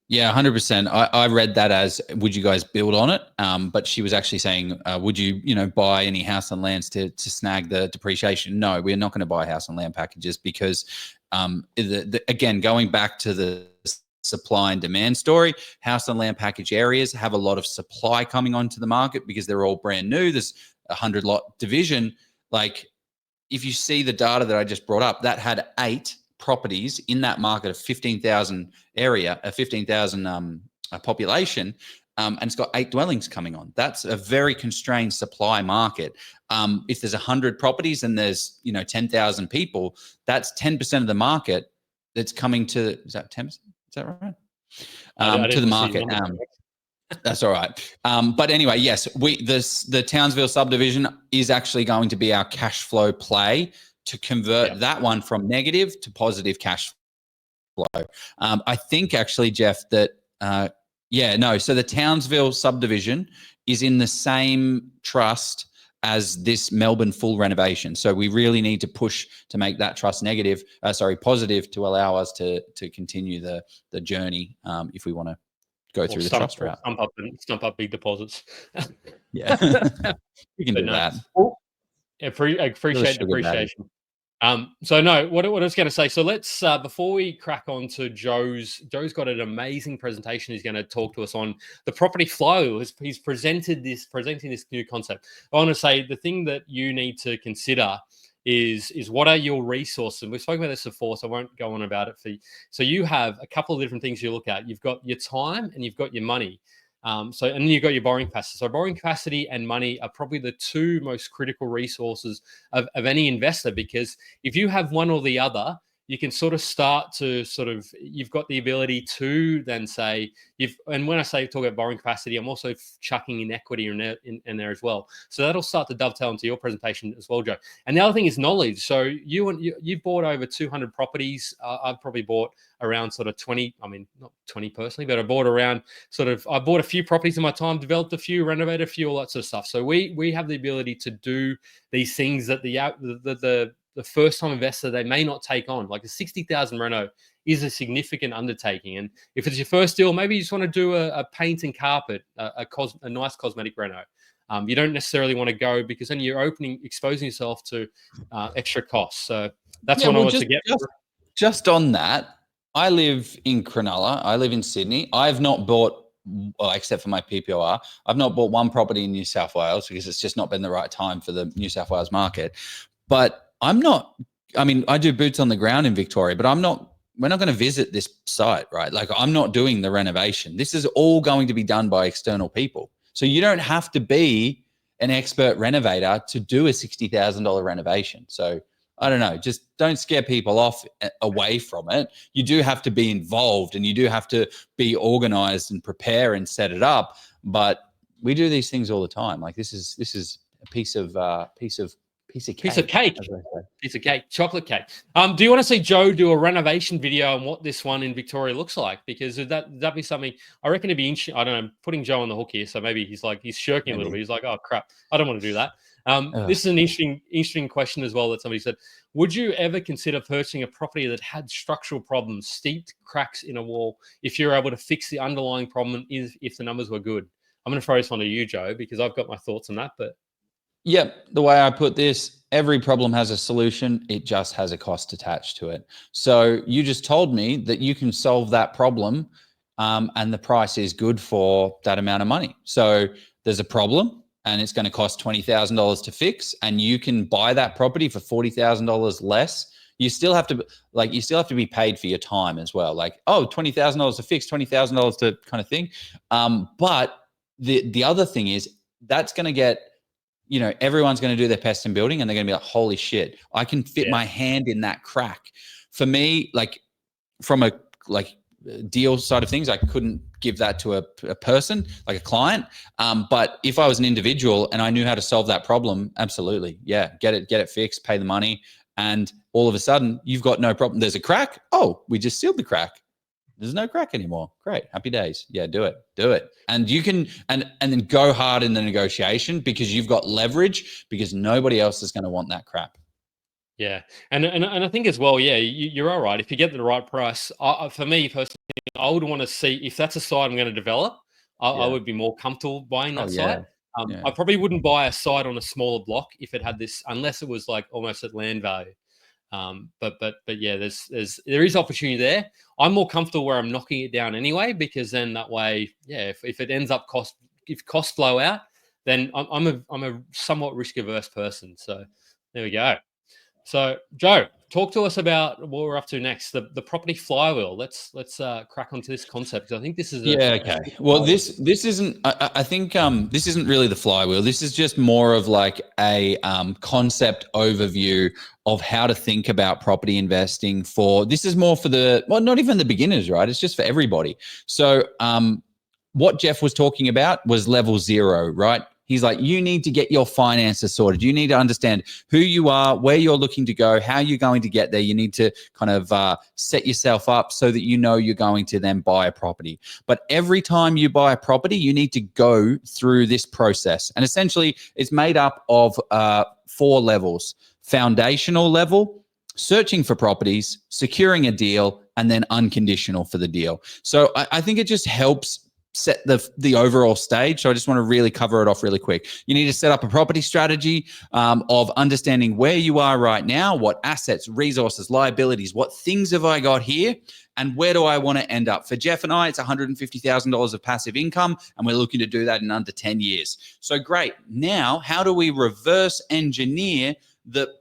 Yeah, 100%. I read that as, would you guys build on it? But she was actually saying, would you, buy any house and lands to snag the depreciation? No, we're not going to buy house and land packages, because, again, going back to the supply and demand story, house and land package areas have a lot of supply coming onto the market because they're all brand new. There's a 100-lot division. Like, if you see the data that I just brought up, that had 8 properties in that market of 15,000 area, a 15,000 population, and it's got 8 dwellings coming on. That's a very constrained supply market. If there's 100 properties and there's 10,000 people, that's 10% of the market that's coming to. Is that 10%? Is that right? To the market. That's all right. But anyway, yes, the Townsville subdivision is actually going to be our cash flow play to convert that one from negative to positive cash flow. I think actually, Jeff, that, so the Townsville subdivision is in the same trust as this Melbourne full renovation. So we really need to push to make that trust positive, to allow us to continue the journey if we want to go through the trust route. Stump up big deposits. Yeah, we can do that. I appreciate the appreciation. So no, what I was going to say, so let's, before we crack on to Joe's got an amazing presentation. He's going to talk to us on the property flow. He's presenting this new concept. I want to say the thing that you need to consider is what are your resources? And we've spoken about this before, so I won't go on about it for you. So you have a couple of different things you look at. You've got your time and you've got your money. And then you've got your borrowing capacity. So borrowing capacity and money are probably the two most critical resources of any investor, because if you have one or the other, you can sort of start to you've got the ability to then say and when I say talk about borrowing capacity, I'm also chucking in equity in there as well. So that'll start to dovetail into your presentation as well, Joe. And the other thing is knowledge. So you've bought over 200 properties. I've probably bought around sort of 20. I mean, not 20 personally, but I bought around I bought a few properties in my time, developed a few, renovated a few, all that sort of stuff. So we have the ability to do these things that the first-time investor, they may not take on. Like a 60,000 reno is a significant undertaking. And if it's your first deal, maybe you just want to do a paint and carpet, a nice cosmetic reno. You don't necessarily want to go, because then you're exposing yourself to extra costs. So that's what I want to get. Just on that, I live in Cronulla. I live in Sydney. I've not bought, well, except for my PPOR, I've not bought one property in New South Wales because it's just not been the right time for the New South Wales market. But I do boots on the ground in Victoria, but we're not going to visit this site, right? Like, I'm not doing the renovation. This is all going to be done by external people. So you don't have to be an expert renovator to do a $60,000 renovation. So I don't know, just don't scare people off away from it. You do have to be involved, and you do have to be organized and prepare and set it up. But we do these things all the time. Like, this is a piece of cake, chocolate cake. Do you want to see Joe do a renovation video on what this one in Victoria looks like? Because that'd be something I reckon it'd be interesting. I don't know, putting Joe on the hook here, so maybe he's shirking a little bit. He's like, oh crap, I don't want to do that. This is an interesting question as well that somebody said. Would you ever consider purchasing a property that had structural problems, steep cracks in a wall, if you're able to fix the underlying problem, if the numbers were good? I'm going to throw this one to you, Joe, because I've got my thoughts on that. But yeah, the way I put this, every problem has a solution. It just has a cost attached to it. So you just told me that you can solve that problem, and the price is good for that amount of money. So there's a problem, and it's going to cost $20,000 to fix, and you can buy that property for $40,000 less. You still have to be paid for your time as well. Like, oh, $20,000 to fix, $20,000 to kind of thing. But the other thing is, that's going to get, everyone's going to do their pest and building, and they're going to be like, holy shit, I can fit my hand in that crack. For me, like, from a deal side of things, I couldn't give that to a person, like a client. But if I was an individual and I knew how to solve that problem, absolutely. Yeah. Get it fixed, pay the money. And all of a sudden you've got no problem. There's a crack. Oh, we just sealed the crack. There's no crack anymore. Great. Happy days. Yeah, do it. And you can, and then go hard in the negotiation, because you've got leverage, because nobody else is going to want that crap. Yeah. And I think as well, yeah, you're all right. If you get the right price, for me personally, I would want to see if that's a site I'm going to develop. I would be more comfortable buying that site. I probably wouldn't buy a site on a smaller block if it had this, unless it was like almost at land value. But yeah, there is opportunity there. I'm more comfortable where I'm knocking it down anyway, because then that way, yeah, if it ends up if costs blow out, then I'm a somewhat risk averse person. So there we go. So Joe, talk to us about what we're up to next. The property flywheel. Let's crack onto this concept, because I think this is okay. Well, this isn't. I think this isn't really the flywheel. This is just more of like a concept overview of how to think about property investing. This is more for not even the beginners, right? It's just for everybody. So what Jeff was talking about was level 0, right? He's like, you need to get your finances sorted. You need to understand who you are, where you're looking to go, how you're going to get there. You need to kind of set yourself up so that you know you're going to then buy a property. But every time you buy a property, you need to go through this process. And essentially, it's made up of 4 levels: foundational level, searching for properties, securing a deal, and then unconditional for the deal. So I think it just helps set the overall stage. So I just want to really cover it off really quick. You need to set up a property strategy of understanding where you are right now, what assets, resources, liabilities, what things have I got here, and where do I want to end up. For Jeff and I, it's $150,000 of passive income, and we're looking to do that in under 10 years. So great. Now, how do we reverse engineer the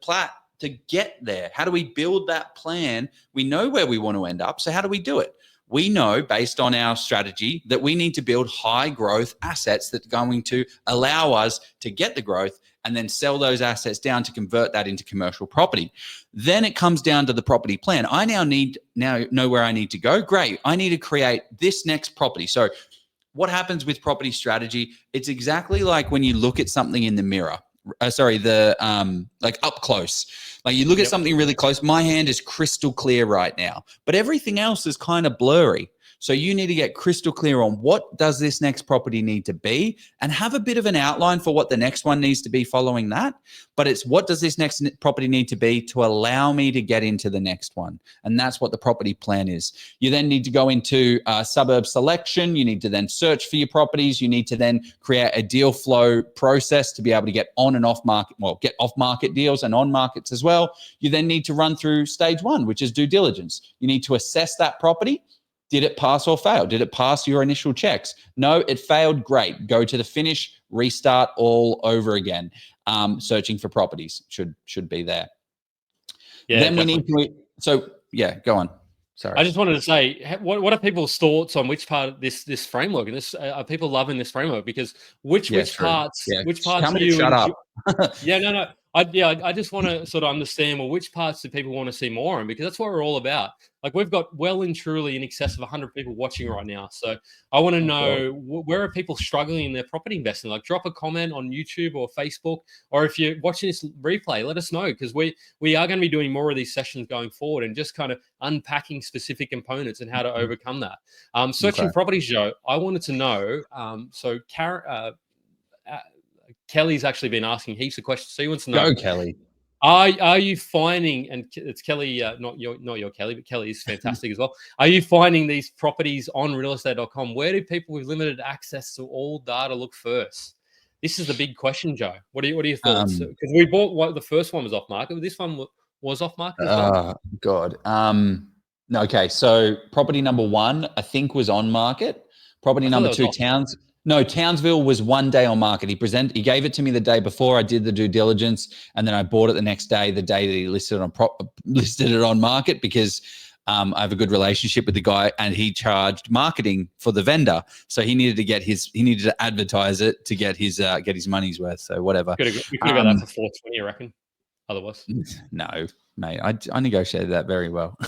to get there? How do we build that plan? We know where we want to end up. So how do we do it? We know based on our strategy that we need to build high growth assets that are going to allow us to get the growth and then sell those assets down to convert that into commercial property. Then it comes down to the property plan. I now know where I need to go. Great. I need to create this next property. So what happens with property strategy? It's exactly like when you look at something in the mirror. Like up close. Like you look at something really close. My hand is crystal clear right now, but everything else is kind of blurry. So you need to get crystal clear on what does this next property need to be and have a bit of an outline for what the next one needs to be following that. But it's what does this next property need to be to allow me to get into the next one? And that's what the property plan is. You then need to go into suburb selection. You need to then search for your properties. You need to then create a deal flow process to be able to get on and off market, get off market deals and on markets as well. You then need to run through stage one, which is due diligence. You need to assess that property. Did it pass or fail? Did it pass your initial checks? No, it failed. Great. Go to the finish, restart all over again. Searching for properties should be there. Yeah. Then definitely. we need to. So yeah, go on. Sorry. I just wanted to say, what are people's thoughts on which part of this framework? And this are people loving this framework? Because which parts Tell me do you to shut up. Yeah, no. I just want to sort of understand, well, which parts do people want to see more in? Because that's what we're all about. Like we've got well and truly in excess of 100 people watching right now. So I want to know where are people struggling in their property investing? Like drop a comment on YouTube or Facebook, or if you're watching this replay, let us know, because we are going to be doing more of these sessions going forward and just kind of unpacking specific components and how to overcome that. Searching properties, Joe, I wanted to know, so Kelly's actually been asking heaps of questions. So he wants to know. Go, Kelly. Are you finding, and it's Kelly, not your Kelly, but Kelly is fantastic as well. Are you finding these properties on realestate.com? Where do people with limited access to all data look first? This is the big question, Joe. What are your thoughts? Because we bought the first one was off market, but this one was off market as well. Oh God. Okay. So property number 1, I think, was on market. Property number 2, Townsville was 1 day on market. He gave it to me the day before I did the due diligence, and then I bought it the next day, the day that he listed it on market, because I have a good relationship with the guy, and he charged marketing for the vendor, so he needed to advertise it to get his money's worth. So whatever. We could have got that for 420, I reckon. Otherwise, no, mate. I negotiated that very well.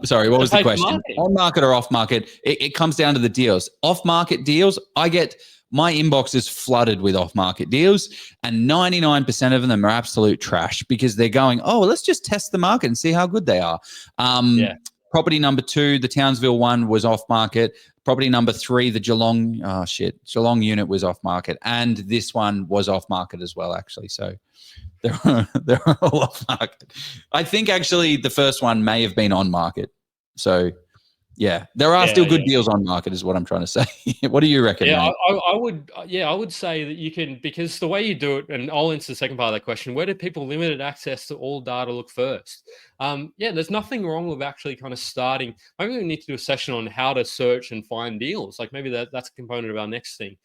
Sorry, what was the question? On market or off market? It comes down to the deals. Off market deals, my inbox is flooded with off market deals, and 99% of them are absolute trash because they're going, oh, let's just test the market and see how good they are. Property number 2, the Townsville one, was off market. Property number 3, the Geelong unit was off market, and this one was off market as well, actually. So they're all off market. I think actually the first one may have been on market. So yeah, there are still good deals on market, is what I'm trying to say. What do you reckon? Yeah, mate? I would say that you can, because the way you do it, and I'll answer the second part of that question, where do people limited access to all data look first? There's nothing wrong with actually kind of starting. Maybe we need to do a session on how to search and find deals. Like maybe that's a component of our next thing.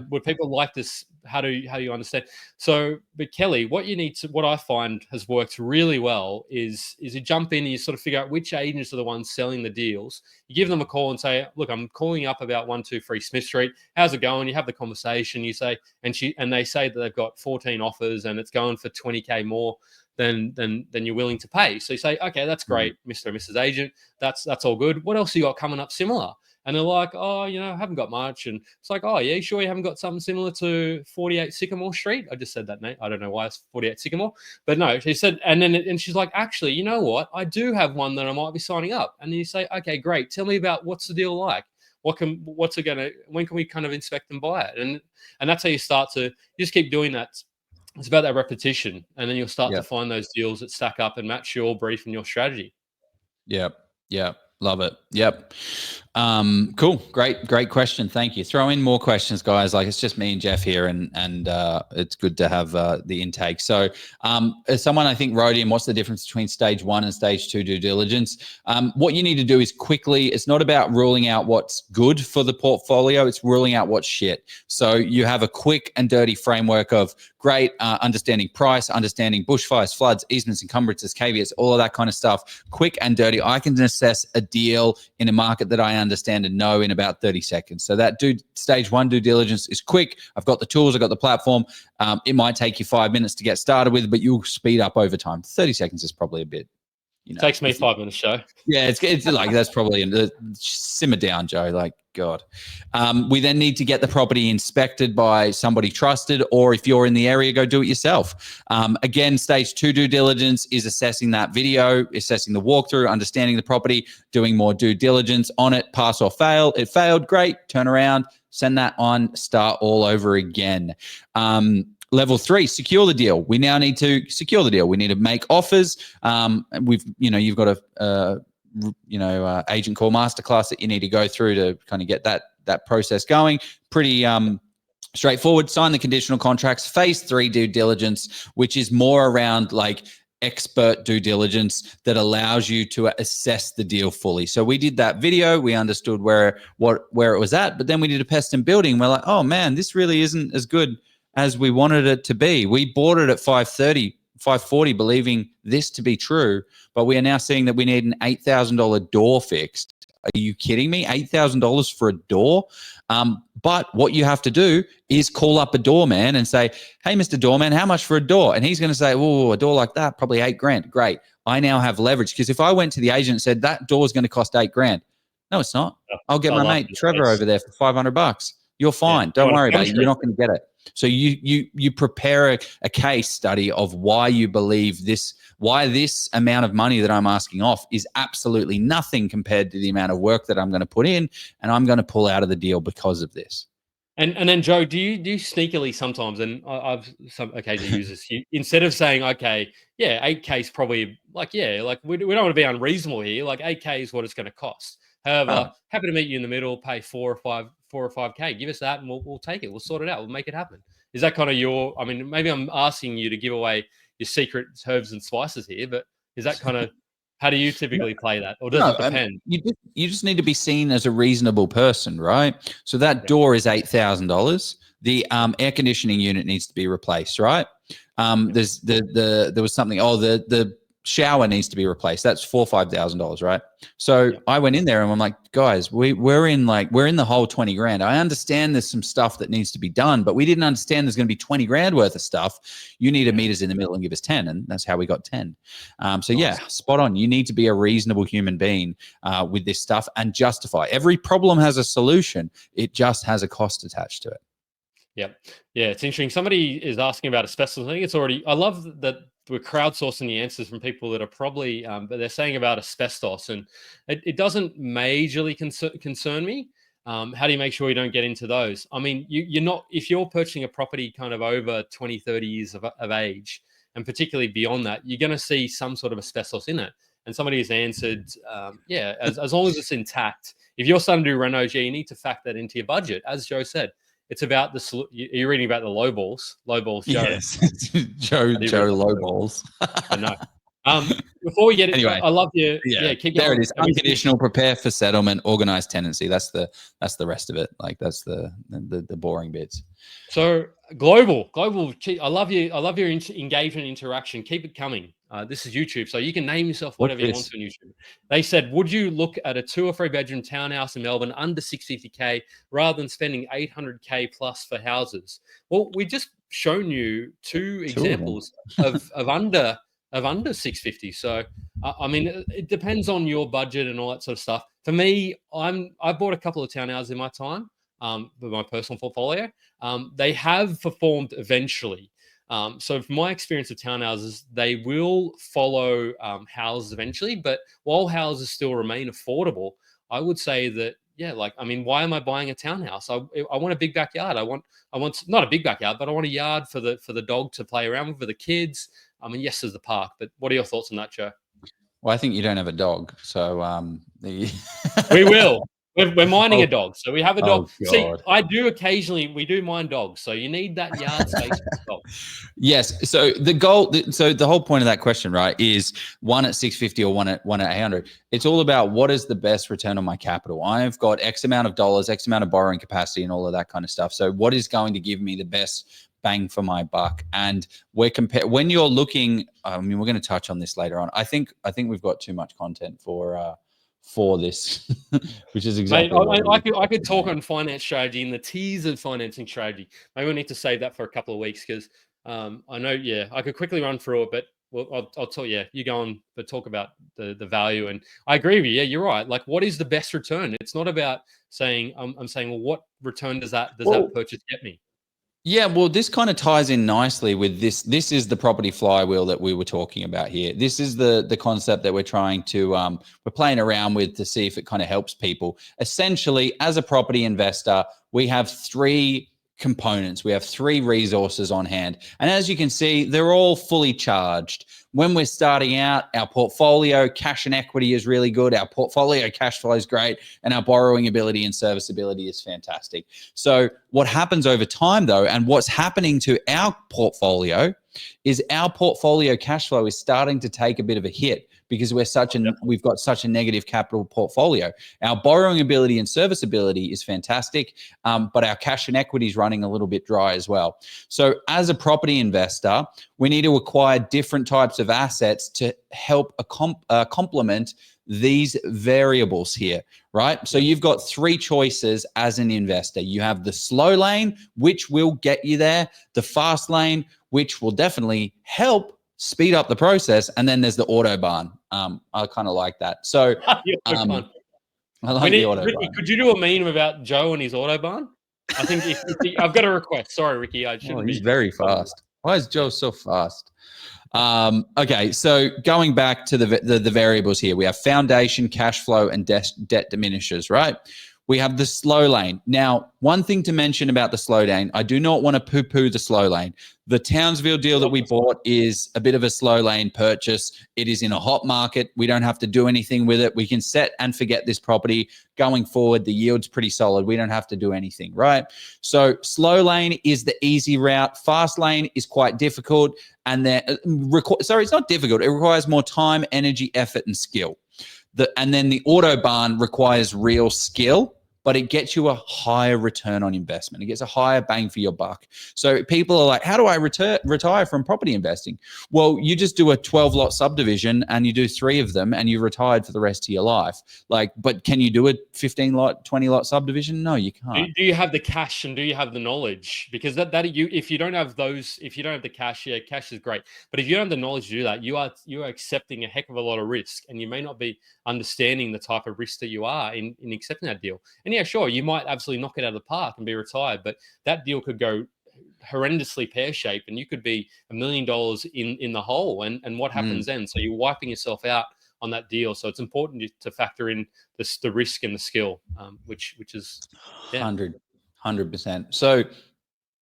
Would people like this? How do you understand? So, but Kelly, what I find has worked really well is you jump in and you sort of figure out which agents are the ones selling the deals. You give them a call and say, look, I'm calling up about 123 Smith Street. How's it going? You have the conversation. You say, and they say that they've got 14 offers and it's going for 20K more than you're willing to pay. So you say, okay, that's great, Mr. and Mrs. Agent. That's all good. What else you got coming up similar? And they're like, oh, I haven't got much. And it's like, oh, yeah, you sure you haven't got something similar to 48 Sycamore Street? I just said that, Nate. I don't know why it's 48 Sycamore. But no, she said, and she's like, actually, you know what? I do have one that I might be signing up. And then you say, okay, great. Tell me about what's the deal like? When can we kind of inspect and buy it? And that's how you start to just keep doing that. It's about that repetition. And then you'll start to find those deals that stack up and match your brief and your strategy. Yeah. Love it. Yep. Cool. Great question. Thank you. Throw in more questions, guys. Like, it's just me and Jeff here, and it's good to have the intake. So, as someone I think wrote in, what's the difference between stage 1 and stage 2 due diligence? What you need to do is quickly. It's not about ruling out what's good for the portfolio. It's ruling out what's shit. So you have a quick and dirty framework of great understanding price, understanding bushfires, floods, easements, encumbrances, caveats, all of that kind of stuff. Quick and dirty. I can assess a deal in a market that I understand and know in about 30 seconds. So that stage 1 due diligence is quick. I've got the tools, I've got the platform. It might take you 5 minutes to get started with, but you'll speed up over time. 30 seconds is probably a bit, takes me 5 minutes, Joe. Yeah, it's like, that's probably simmer down, Joe. Like, God. We then need to get the property inspected by somebody trusted, or if you're in the area, go do it yourself. Again, stage 2 due diligence is assessing that video, assessing the walkthrough, understanding the property, doing more due diligence on it, pass or fail. It failed, great, turn around, send that on, start all over again. Level 3, secure the deal. We now need to secure the deal. We need to make offers. You've got a agent call masterclass that you need to go through to kind of get that process going. Pretty straightforward. Sign the conditional contracts. Phase 3 due diligence, which is more around like expert due diligence that allows you to assess the deal fully. So we did that video. We understood where it was at, but then we did a pest and building. We're like, oh man, this really isn't as good as we wanted it to be. We bought it at 530, 540, believing this to be true, but we are now seeing that we need an $8,000 door fixed. Are you kidding me? $8,000 for a door? But what you have to do is call up a doorman and say, hey, Mr. Doorman, how much for a door? And he's going to say, oh, a door like that, probably $8,000. Great. I now have leverage, because if I went to the agent and said that door is going to cost $8,000, no, it's not. I'll get my mate Trevor over there for $500. You're fine. Don't worry about it. You're not going to get it. So you prepare a case study of why you believe why this amount of money that I'm asking off is absolutely nothing compared to the amount of work that I'm going to put in, and I'm going to pull out of the deal because of this. And then, Joe, do you sneakily sometimes, and I've some occasionally use this, instead of saying, okay, yeah, 8K is probably like we don't want to be unreasonable here. Like 8K is what it's going to cost. However, happy to meet you in the middle, pay 4 or 5K. Give us that, and we'll take it. We'll sort it out. We'll make it happen. Is that kind of I mean, maybe I'm asking you to give away your secret herbs and spices here, but is that kind of how do you typically play that, or does it depend? You just need to be seen as a reasonable person, right? So that door is $8,000. The air conditioning unit needs to be replaced, right? There's there was something. Oh, the shower needs to be replaced. That's $4,000 or $5,000, right? So I went in there and I'm like, guys, we're in the whole $20,000. I understand there's some stuff that needs to be done, but we didn't understand there's going to be $20,000 worth of stuff. You need to meet us in the middle and give us 10, and that's how we got 10. Yeah, spot on. You need to be a reasonable human being with this stuff and justify. Every problem has a solution. It just has a cost attached to it. Yep. Yeah, it's interesting. Somebody is asking about asbestos. I think it's already. I love that we're crowdsourcing the answers from people that are probably, but they're saying about asbestos, and it doesn't majorly concern me. How do you make sure you don't get into those? I mean, you're not, if you're purchasing a property kind of over 20, 30 years of age, and particularly beyond that, you're going to see some sort of asbestos in it. And somebody has answered, as long as it's intact. If you're starting to do renos, you need to factor that into your budget. As Joe said, it's about you're reading about the low balls, Joe. Yes, Joe low balls. I know. Before we get it, anyway, I love you. Yeah, keep going. There it is. Unconditional, prepare for settlement, organized tenancy. That's the rest of it. Like that's the boring bits. So global. I love you. I love your engagement, interaction. Keep it coming. This is YouTube, so you can name yourself whatever you want to on YouTube. They said, would you look at a 2 or 3 bedroom townhouse in Melbourne under 650K rather than spending 800K plus for houses? Well, we just shown you two examples of under 650. So, I mean, it depends on your budget and all that sort of stuff. For me, I bought a couple of townhouses in my time with my personal portfolio. They have performed eventually. So from my experience of townhouses, they will follow houses eventually, but while houses still remain affordable, I would say that, why am I buying a townhouse? I want a big backyard. I want not a big backyard, but I want a yard for the dog to play around with, for the kids. I mean, yes, there's the park, but what are your thoughts on that, Joe? Well, I think you don't have a dog, so We will. We're minding Oh, a dog, so we have a dog. oh See, God. I do occasionally. We do mind dogs, so you need that yard space for the dog. Yes. So the goal, so the whole point of that question, right, is one at 650 or one at 800. It's all about what is the best return on my capital. I've got X amount of dollars, X amount of borrowing capacity, and all of that kind of stuff. So what is going to give me the best bang for my buck? And when you're looking, I mean, we're going to touch on this later on. I think we've got too much content for this, which is exactly. Mate, I could talk on finance strategy and the T's of financing strategy. Maybe we need to save that for a couple of weeks because I know, I could quickly run through it, but I'll tell you, you go on, but talk about the value. And I agree with you. Yeah, you're right. Like, what is the best return? It's not about saying, I'm saying, well, what return does that purchase get me? Yeah, well, this kind of ties in nicely with this. This is the property flywheel that we were talking about here. This is the concept that we're trying to we're playing around with to see if it kind of helps people. Essentially, as a property investor, we have three components. We have three resources on hand. And as you can see, they're all fully charged. When we're starting out, our portfolio cash and equity is really good. Our portfolio cash flow is great. And our borrowing ability and serviceability is fantastic. So what happens over time, though, and what's happening to our portfolio is our portfolio cash flow is starting to take a bit of a hit because we've got such a negative capital portfolio. Our borrowing ability and serviceability is fantastic, but our cash and equity is running a little bit dry as well. So as a property investor, we need to acquire different types of assets to help complement these variables here, right? So you've got three choices as an investor. You have the slow lane, which will get you there, the fast lane, which will definitely help speed up the process, and then there's the autobahn. I kind of like that. So I like the autobahn. Ricky, could you do a meme about Joe and his autobahn? I think I've got a request. Sorry, Ricky, I shouldn't be. He's very fast. Why is Joe so fast? Okay, so going back to the variables here, we have foundation, cash flow, and debt diminishes, right? We have the slow lane. Now, one thing to mention about the slow lane, I do not want to poo-poo the slow lane. The Townsville deal that we bought is a bit of a slow lane purchase. It is in a hot market. We don't have to do anything with it. We can set and forget this property. Going forward, the yield's pretty solid. We don't have to do anything, right? So slow lane is the easy route. Fast lane is quite difficult. And it's not difficult. It requires more time, energy, effort, and skill. And then the autobahn requires real skill, but it gets you a higher return on investment. It gets a higher bang for your buck. So people are like, how do I retire from property investing? Well, you just do a 12-lot subdivision and you do 3 of them and you're retired for the rest of your life. But can you do a 15-lot, 20-lot subdivision? No, you can't. Do you have the cash and do you have the knowledge? Because if you don't have the cash, cash is great. But if you don't have the knowledge to do that, you are accepting a heck of a lot of risk, and you may not be understanding the type of risk that you are in accepting that deal. And yeah, sure, you might absolutely knock it out of the park and be retired, but that deal could go horrendously pear-shaped and you could be $1 million in the hole. And what happens then? So you're wiping yourself out on that deal. So it's important to factor in the risk and the skill, which is 100%. So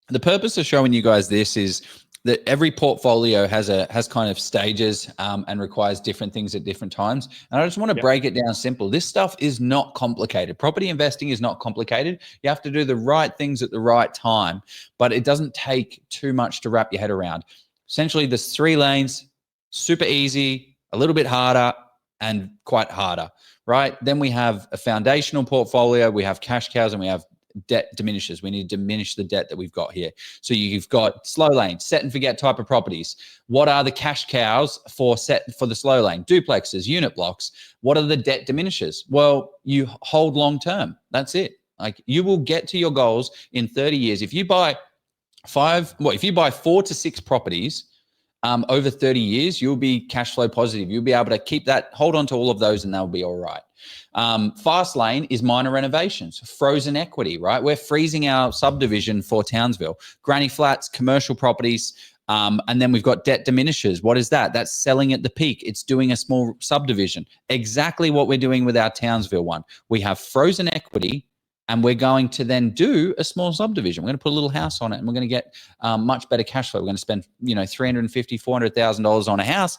the purpose of showing you guys this is that every portfolio has kind of stages and requires different things at different times. And I just want to break it down simple. This stuff is not complicated. Property investing is not complicated. You have to do the right things at the right time, but it doesn't take too much to wrap your head around. Essentially, there's 3 lanes, super easy, a little bit harder, and quite harder, right? Then we have a foundational portfolio, we have cash cows, and we have debt diminishes. We need to diminish the debt that we've got here. So you've got slow lane, set and forget type of properties. What are the cash cows for the slow lane? Duplexes, unit blocks. What are the debt diminishes? Well, you hold long term. That's it. Like, you will get to your goals in 30 years. If you buy 4 to 6 properties over 30 years, you'll be cash flow positive. You'll be able to keep that, hold on to all of those, and they'll be all right. Fast lane is minor renovations, frozen equity, right? We're freezing our subdivision for Townsville, granny flats, commercial properties. And then we've got debt diminishes. What is that? That's selling at the peak. It's doing a small subdivision. Exactly what we're doing with our Townsville one. We have frozen equity and we're going to then do a small subdivision. We're going to put a little house on it, and we're going to get much better cash flow. We're going to spend, $350,000, $400,000 on a house.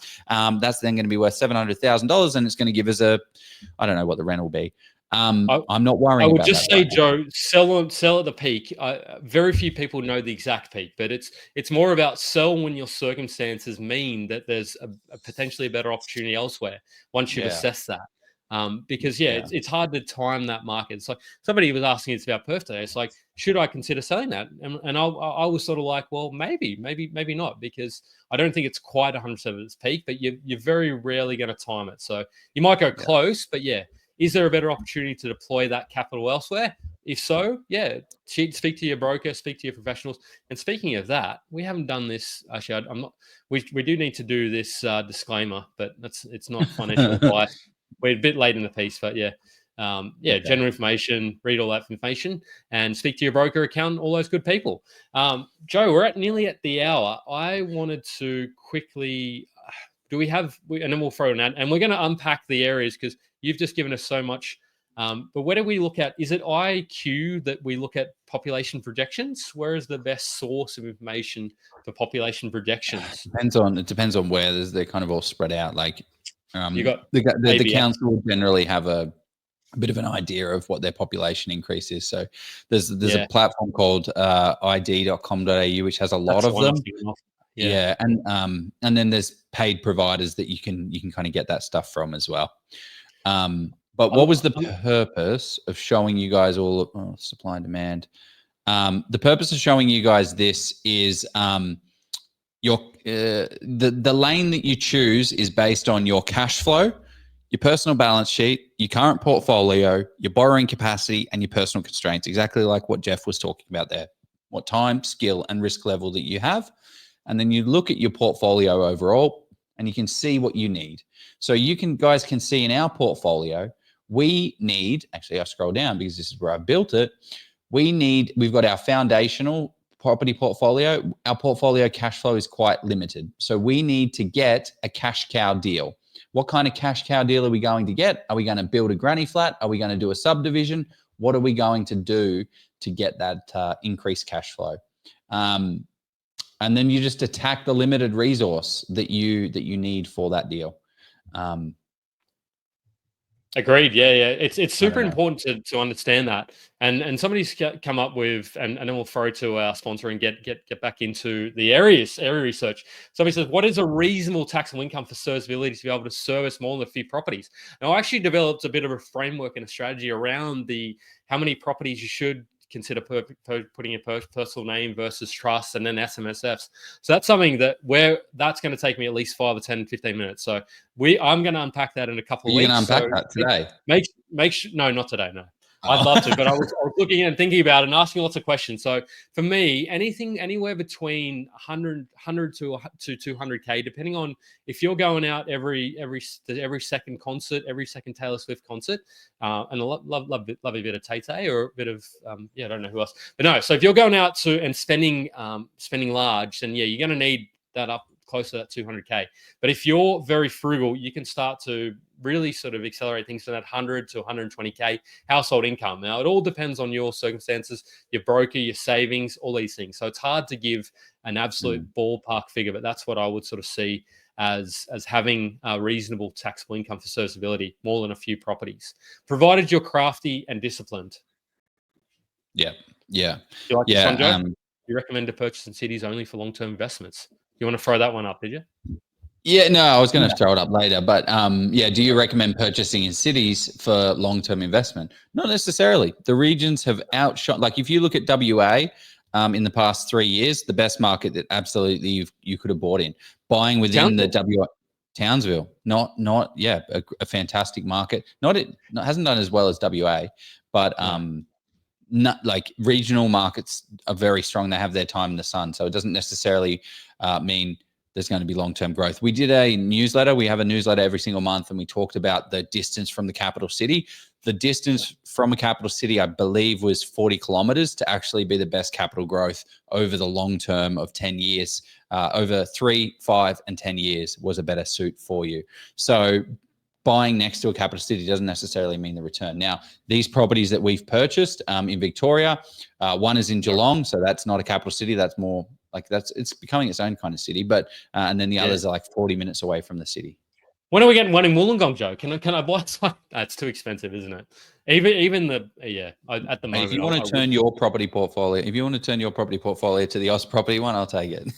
That's then going to be worth $700,000, and it's going to give us I don't know what the rent will be. I'm not worrying. I would about just that say, right Joe, sell at the peak. Very few people know the exact peak, but it's more about sell when your circumstances mean that there's a potentially a better opportunity elsewhere once you've assessed that. Because it's hard to time that market. It's like somebody was asking us about Perth today. It's like, should I consider selling that? And I was sort of like, well, maybe not, because I don't think it's quite 100% of its peak, but you're very rarely going to time it. So you might go close, but is there a better opportunity to deploy that capital elsewhere? If so, speak to your broker, speak to your professionals. And speaking of that, we haven't done this. Actually, I'm not. We do need to do this disclaimer, but it's not financial advice. We're a bit late in the piece, but general information. Read all that information and speak to your broker, accountant, all those good people. Joe, we're nearly at the hour. I wanted to quickly. Do we have? And then we'll throw an ad, and we're going to unpack the areas because you've just given us so much. But where do we look at? Is it IQ that we look at population projections? Where is the best source of information for population projections? It depends on where they're kind of all spread out. Like you got the council will generally have a bit of an idea of what their population increase is. So there's a platform called id.com.au, which has a lot of them. Yeah. And then there's paid providers that you can kind of get that stuff from as well. But what was the purpose of showing you guys all supply and demand? The purpose of showing you guys this is the lane that you choose is based on your cash flow, your personal balance sheet, your current portfolio, your borrowing capacity, and your personal constraints, exactly like what Jeff was talking about there. What time, skill, and risk level that you have. And then you look at your portfolio overall, and you can see what you need. So guys can see in our portfolio, we need, actually I scroll down because this is where I built it. We've got our foundational property portfolio. Our portfolio cash flow is quite limited. So we need to get a cash cow deal. What kind of cash cow deal are we going to get? Are we going to build a granny flat? Are we going to do a subdivision? What are we going to do to get that increased cash flow? And then you just attack the limited resource that you need for that deal. Agreed. Yeah. It's super important to understand that. And somebody's come up with, and then we'll throw to our sponsor and get back into the area research. Somebody says, what is a reasonable taxable income for serviceability to be able to service more than a few properties? Now, I actually developed a bit of a framework and a strategy around how many properties you should consider putting a personal name versus trust, and then SMSFs. So that's something that's going to take me at least 5 or 10, 15 minutes. So I'm going to unpack that in a couple of weeks. You're going to unpack that today? Make sure, no, not today, no. I'd love to, but I was looking and thinking about it and asking lots of questions. So for me, anything anywhere between 100 to 200K, depending on if you're going out every second concert, every second Taylor Swift concert, and I love a bit of Tay-Tay or a bit of I don't know who else, but no. So if you're going out and spending large, then you're going to need that up close to that 200K. But if you're very frugal, you can start to really sort of accelerate things to that 100 to 120K household income. Now, it all depends on your circumstances, your broker, your savings, all these things. So it's hard to give an absolute ballpark figure, but that's what I would sort of see as having a reasonable taxable income for serviceability, more than a few properties, provided you're crafty and disciplined. Yeah. You like this one, Joe? You recommend to purchase in cities only for long-term investments. You want to throw that one up, did you? Yeah, no, I was going to throw it up later, but do you recommend purchasing in cities for long-term investment? Not necessarily. The regions have outshot, like if you look at WA in the past 3 years, the best market that absolutely you could have bought in. Buying within the Townsville, a fantastic market. Hasn't done as well as WA, but not like regional markets are very strong. They have their time in the sun, so it doesn't necessarily mean there's going to be long-term growth. We did a newsletter. We have a newsletter every single month, and we talked about the distance from the capital city. The distance from a capital city, I believe, was 40 kilometers to actually be the best capital growth over the long term of 10 years. Over 3, 5, and 10 years was a better suit for you. So buying next to a capital city doesn't necessarily mean the return. Now, these properties that we've purchased in Victoria, one is in Geelong, so that's not a capital city. That's more like it's becoming its own kind of city. But and then the others are like 40 minutes away from the city. When are we getting one in Wollongong, Joe? Can I buy some? That's too expensive, isn't it? Even the at the moment. If you want to turn your property portfolio, to the Oz property one, I'll take it.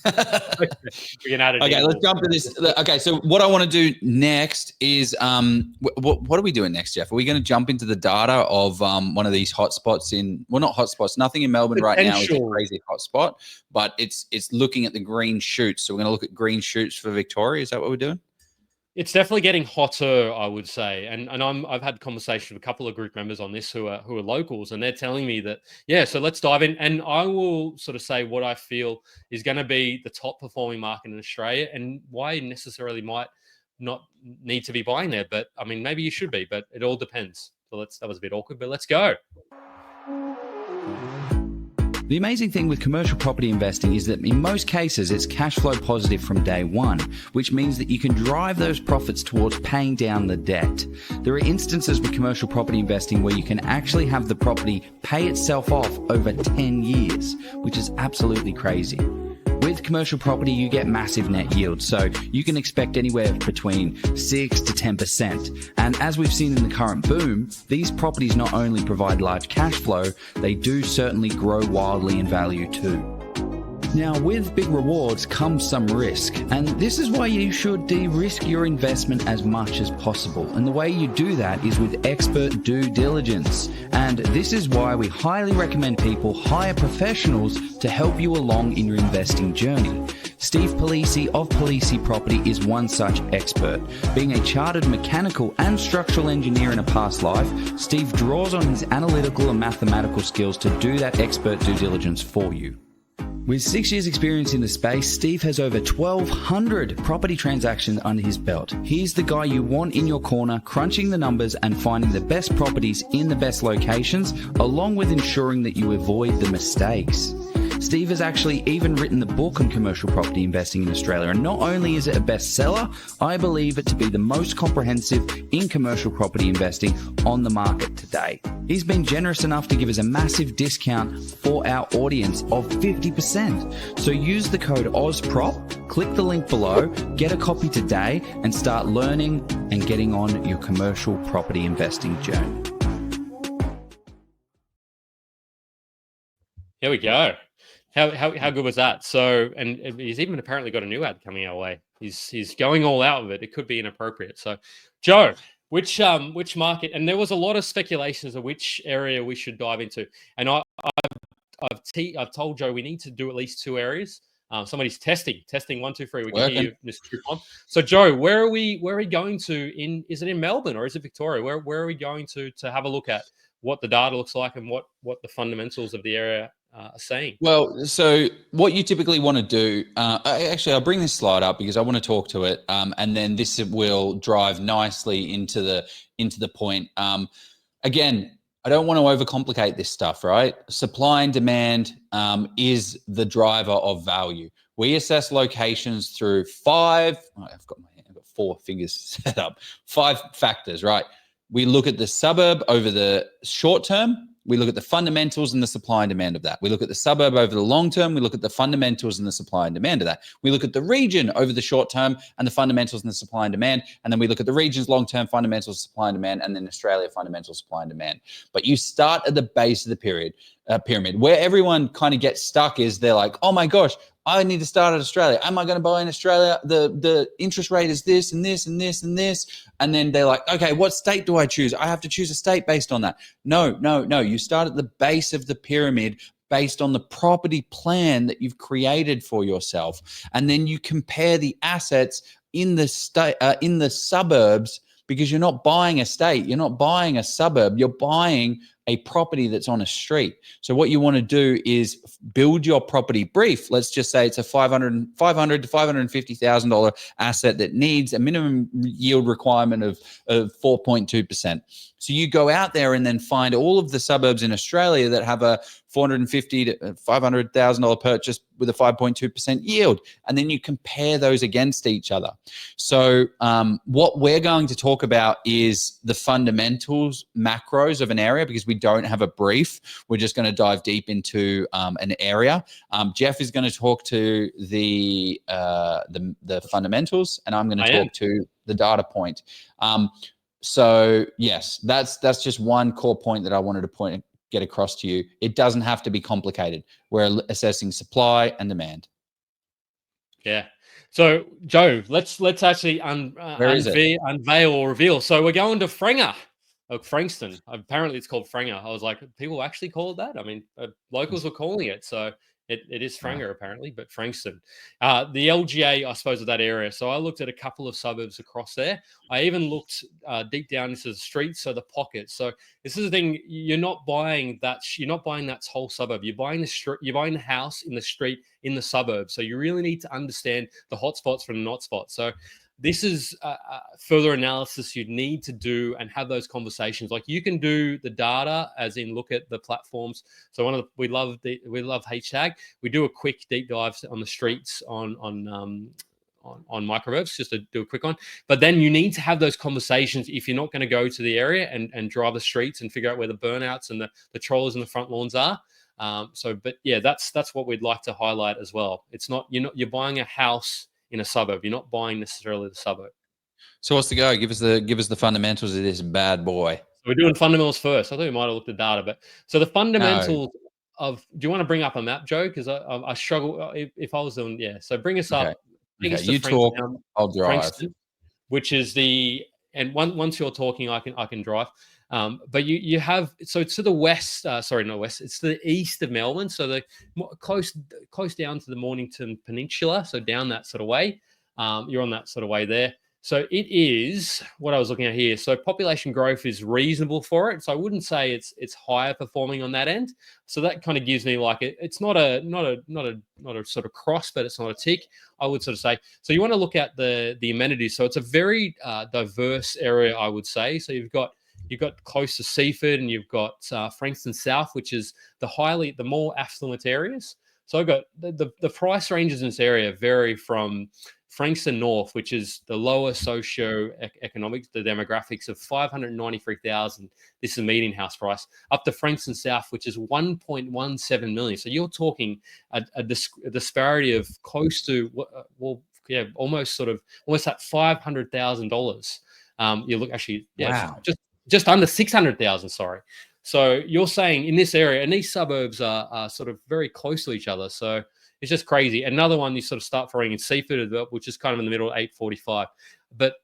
We can add it. Okay, let's jump to this. Okay, so what I want to do next is what are we doing next, Jeff? Are we going to jump into the data of one of these hotspots not hotspots, nothing in Melbourne right now is a crazy hotspot, but it's looking at the green shoots. So we're going to look at green shoots for Victoria. Is that what we're doing? It's definitely getting hotter, I would say, and I've had conversations with a couple of group members on this who are locals, and they're telling me that so let's dive in, and I will sort of say what I feel is going to be the top performing market in Australia, and why you necessarily might not need to be buying there, but I mean maybe you should be, but it all depends. So that was a bit awkward, but let's go. The amazing thing with commercial property investing is that in most cases, it's cash flow positive from day one, which means that you can drive those profits towards paying down the debt. There are instances with commercial property investing where you can actually have the property pay itself off over 10 years, which is absolutely crazy. With commercial property, you get massive net yields, so you can expect anywhere between 6 to 10%. And as we've seen in the current boom, these properties not only provide large cash flow, they do certainly grow wildly in value too. Now, with big rewards comes some risk, and this is why you should de-risk your investment as much as possible. And the way you do that is with expert due diligence. And this is why we highly recommend people hire professionals to help you along in your investing journey. Steve Polisi of Polisi Property is one such expert. Being a chartered mechanical and structural engineer in a past life, Steve draws on his analytical and mathematical skills to do that expert due diligence for you. With 6 years experience in the space, Steve has over 1,200 property transactions under his belt. He's the guy you want in your corner, crunching the numbers and finding the best properties in the best locations, along with ensuring that you avoid the mistakes. Steve has actually even written the book on commercial property investing in Australia, and not only is it a bestseller, I believe it to be the most comprehensive in commercial property investing on the market today. He's been generous enough to give us a massive discount for our audience of 50%. So use the code OZPROP, click the link below, get a copy today, and start learning and getting on your commercial property investing journey. Here we go. How good was that? So, and he's even apparently got a new ad coming our way. He's going all out with it. It could be inappropriate. So, Joe, which market? And there was a lot of speculations of which area we should dive into. And I've told Joe we need to do at least 2 areas. Somebody's testing 1, 2, 3. We can hear you, Mr. Trupon. So, Joe, where are we going to? Is it in Melbourne or is it Victoria? Where are we going to have a look at what the data looks like and what the fundamentals of the area are saying? Well, so what you typically want to do, I'll bring this slide up because I want to talk to it, and then this will drive nicely into the point. Again, I don't want to overcomplicate this stuff, right? Supply and demand is the driver of value. We assess locations through 5. I've got 4 fingers set up. 5 factors, right? We look at the suburb over the short term. We look at the fundamentals and the supply and demand of that. We look at the suburb over the long term. We look at the fundamentals and the supply and demand of that. We look at the region over the short term and the fundamentals and the supply and demand. And then we look at the region's long-term fundamentals, supply and demand, and then Australia fundamentals, supply and demand. But you start at the base of the pyramid. Where everyone kind of gets stuck is they're like, oh my gosh, I need to start at Australia. Am I going to buy in Australia? The interest rate is this and this and this and this. And then they're like, okay, what state do I choose? I have to choose a state based on that. No. You start at the base of the pyramid based on the property plan that you've created for yourself. And then you compare the assets in the suburbs, because you're not buying a state. You're not buying a suburb. You're buying a property that's on a street. So what you want to do is build your property brief. Let's just say it's a $500 to $550,000 asset that needs a minimum yield requirement of 4.2%. So you go out there and then find all of the suburbs in Australia that have a $450,000 to $500,000 purchase with a 5.2% yield, and then you compare those against each other. So what we're going to talk about is the fundamentals, macros of an area, because we don't have a brief. We're just going to dive deep into an area. Jeff is going to talk to the fundamentals, and I'm going to talk to the data point. So yes, that's just one core point that I wanted to get across to you. It doesn't have to be complicated. We're assessing supply and demand. Yeah. So Joe, let's actually unveil or reveal. So we're going to Frankston. Apparently it's called Franger. I was like, people actually call it that? I mean, locals were calling it. So it is Franger apparently, but Frankston. The LGA, I suppose, of that area. So I looked at a couple of suburbs across there. I even looked deep down into the streets, so the pockets. So this is the thing: you're not buying that. You're not buying that whole suburb. You're buying the street. You're buying the house in the street in the suburb. So you really need to understand the hot spots from the not spots. So this is further analysis you'd need to do and have those conversations. Like you can do the data, as in look at the platforms. So we love hashtag. We do a quick deep dive on the streets on microverbs, just to do a quick one. But then you need to have those conversations if you're not going to go to the area and drive the streets and figure out where the burnouts and the trollers and the front lawns are. But yeah, that's what we'd like to highlight as well. It's not you're buying a house in a suburb. You're not buying necessarily the suburb. So what's the go? Give us the fundamentals of this bad boy. So we're doing fundamentals first. I thought we might have looked at data, but so the fundamentals of. Do you want to bring up a map, Joe? Because I struggle if I was doing So bring us up. Okay, you talk. I'll drive. Frankston, which is once you're talking, I can drive. But you have, so it's to the west, not west, it's to the east of Melbourne. So the close down to the Mornington Peninsula. So down that sort of way, you're on that sort of way there. So it is what I was looking at here. So population growth is reasonable for it. So I wouldn't say it's higher performing on that end. So that kind of gives me like it's not a sort of cross, but it's not a tick. I would sort of say. So you want to look at the amenities. So it's a very diverse area, I would say. So you've got close to Seaford, and you've got Frankston South, which is the more affluent areas. So I've got the price ranges in this area vary from Frankston North, which is the lower socio-economics, the demographics of $593,000. This is median house price, up to Frankston South, which is $1.17 million. So you're talking a disparity of close to almost that $500,000. You look actually, wow, just under 600,000. Sorry. So you're saying in this area, and these suburbs are sort of very close to each other. So it's just crazy. Another one you sort of start throwing in Seaford, which is kind of in the middle at 845. But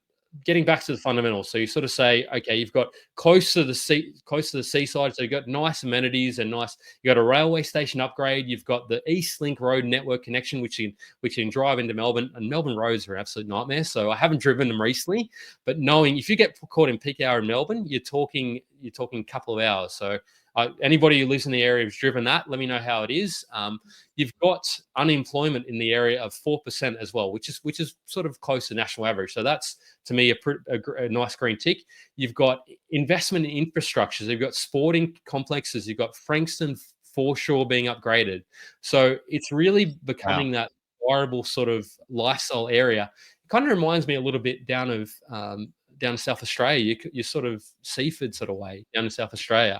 getting back to the fundamentals, so you sort of say, okay, you've got close to the seaside, so you've got nice amenities and you got a railway station upgrade. You've got the East Link Road network connection, which you can drive into Melbourne, and Melbourne roads are an absolute nightmare. So I haven't driven them recently, but knowing if you get caught in peak hour in Melbourne, you're talking a couple of hours. So anybody who lives in the area who's driven that, let me know how it is. You've got unemployment in the area of 4% as well, which is sort of close to national average. So that's, to me, a nice green tick. You've got investment in infrastructure. So you've got sporting complexes. You've got Frankston foreshore being upgraded. So it's really becoming that desirable sort of lifestyle area. It kind of reminds me a little bit down to South Australia. You're sort of Seaford sort of way down to South Australia.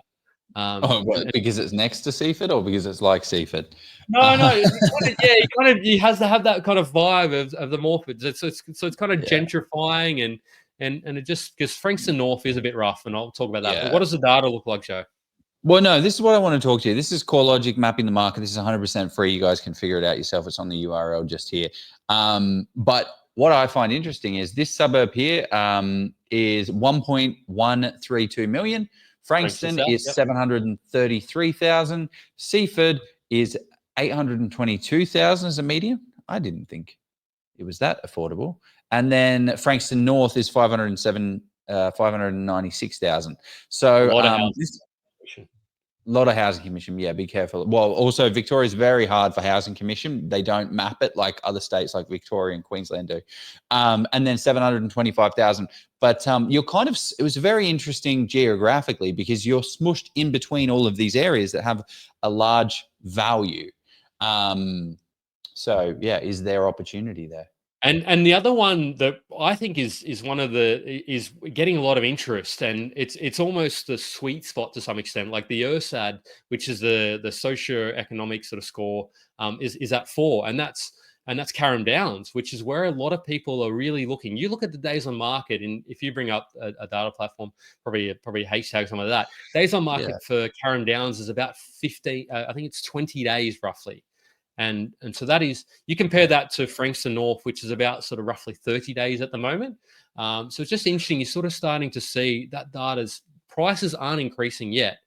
Because it's next to Seaford, or because it's like Seaford? No. He has to have that kind of vibe of the Morfords. So it's kind of gentrifying and it just, because Frankston North is a bit rough, and I'll talk about that. But what does the data look like, Joe? Well, no, this is what I want to talk to you. This is CoreLogic mapping the market. This is 100% free. You guys can figure it out yourself. It's on the URL just here. But what I find interesting is this suburb here is 1.132 million. Frankston is 733,000. Seaford is 822,000 as a median. I didn't think it was that affordable. And then Frankston North is 596,000. So A lot of housing commission. Yeah, be careful. Well, also Victoria is very hard for housing commission. They don't map it like other states like Victoria and Queensland do. And then 725,000. But you're kind of, it was very interesting geographically because you're smushed in between all of these areas that have a large value. So yeah, is there opportunity there? And the other one that I think is getting a lot of interest, and it's almost the sweet spot to some extent. Like the ERSAD, which is the socio-economic sort of score, is at 4, and that's Carrum Downs, which is where a lot of people are really looking. You look at the days on market, and if you bring up a data platform, probably hashtag some of that, days on market for Carrum Downs is about 15. I think it's 20 days roughly. And so that is, you compare that to Frankston North, which is about sort of roughly 30 days at the moment. So it's just interesting. You're sort of starting to see that data's prices aren't increasing yet,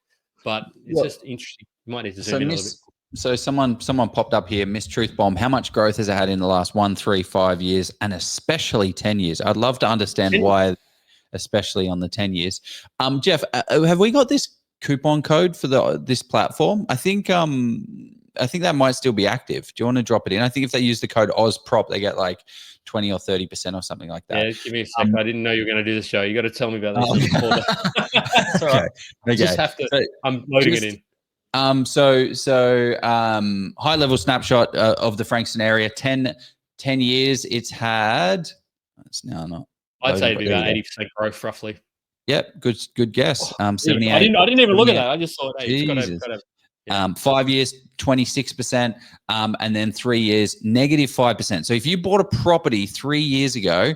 but it's just interesting. You might need to zoom in a little bit. So someone popped up here, Miss Truth Bomb. How much growth has it had in the last 1, 3, 5 years, and especially 10 years? I'd love to understand why, especially on the 10 years. Jeff, have we got this coupon code for this platform? I think that might still be active. Do you want to drop it in? I think if they use the code OzProp, they get like 20 or 30% or something like that. Yeah, give me a sec. I didn't know you were going to do the show. You got to tell me about this. That's all right. I just have to. I'm loading it in. High level snapshot of the Frankston area. 10 years. It's had. It's now not. I'd say it'd be about 80% growth roughly. Yep. Good guess. 78. I didn't even look at that. I just thought, hey, it's got to. Yeah. 5 years, 26%, and then 3 years, -5%. So if you bought a property 3 years ago,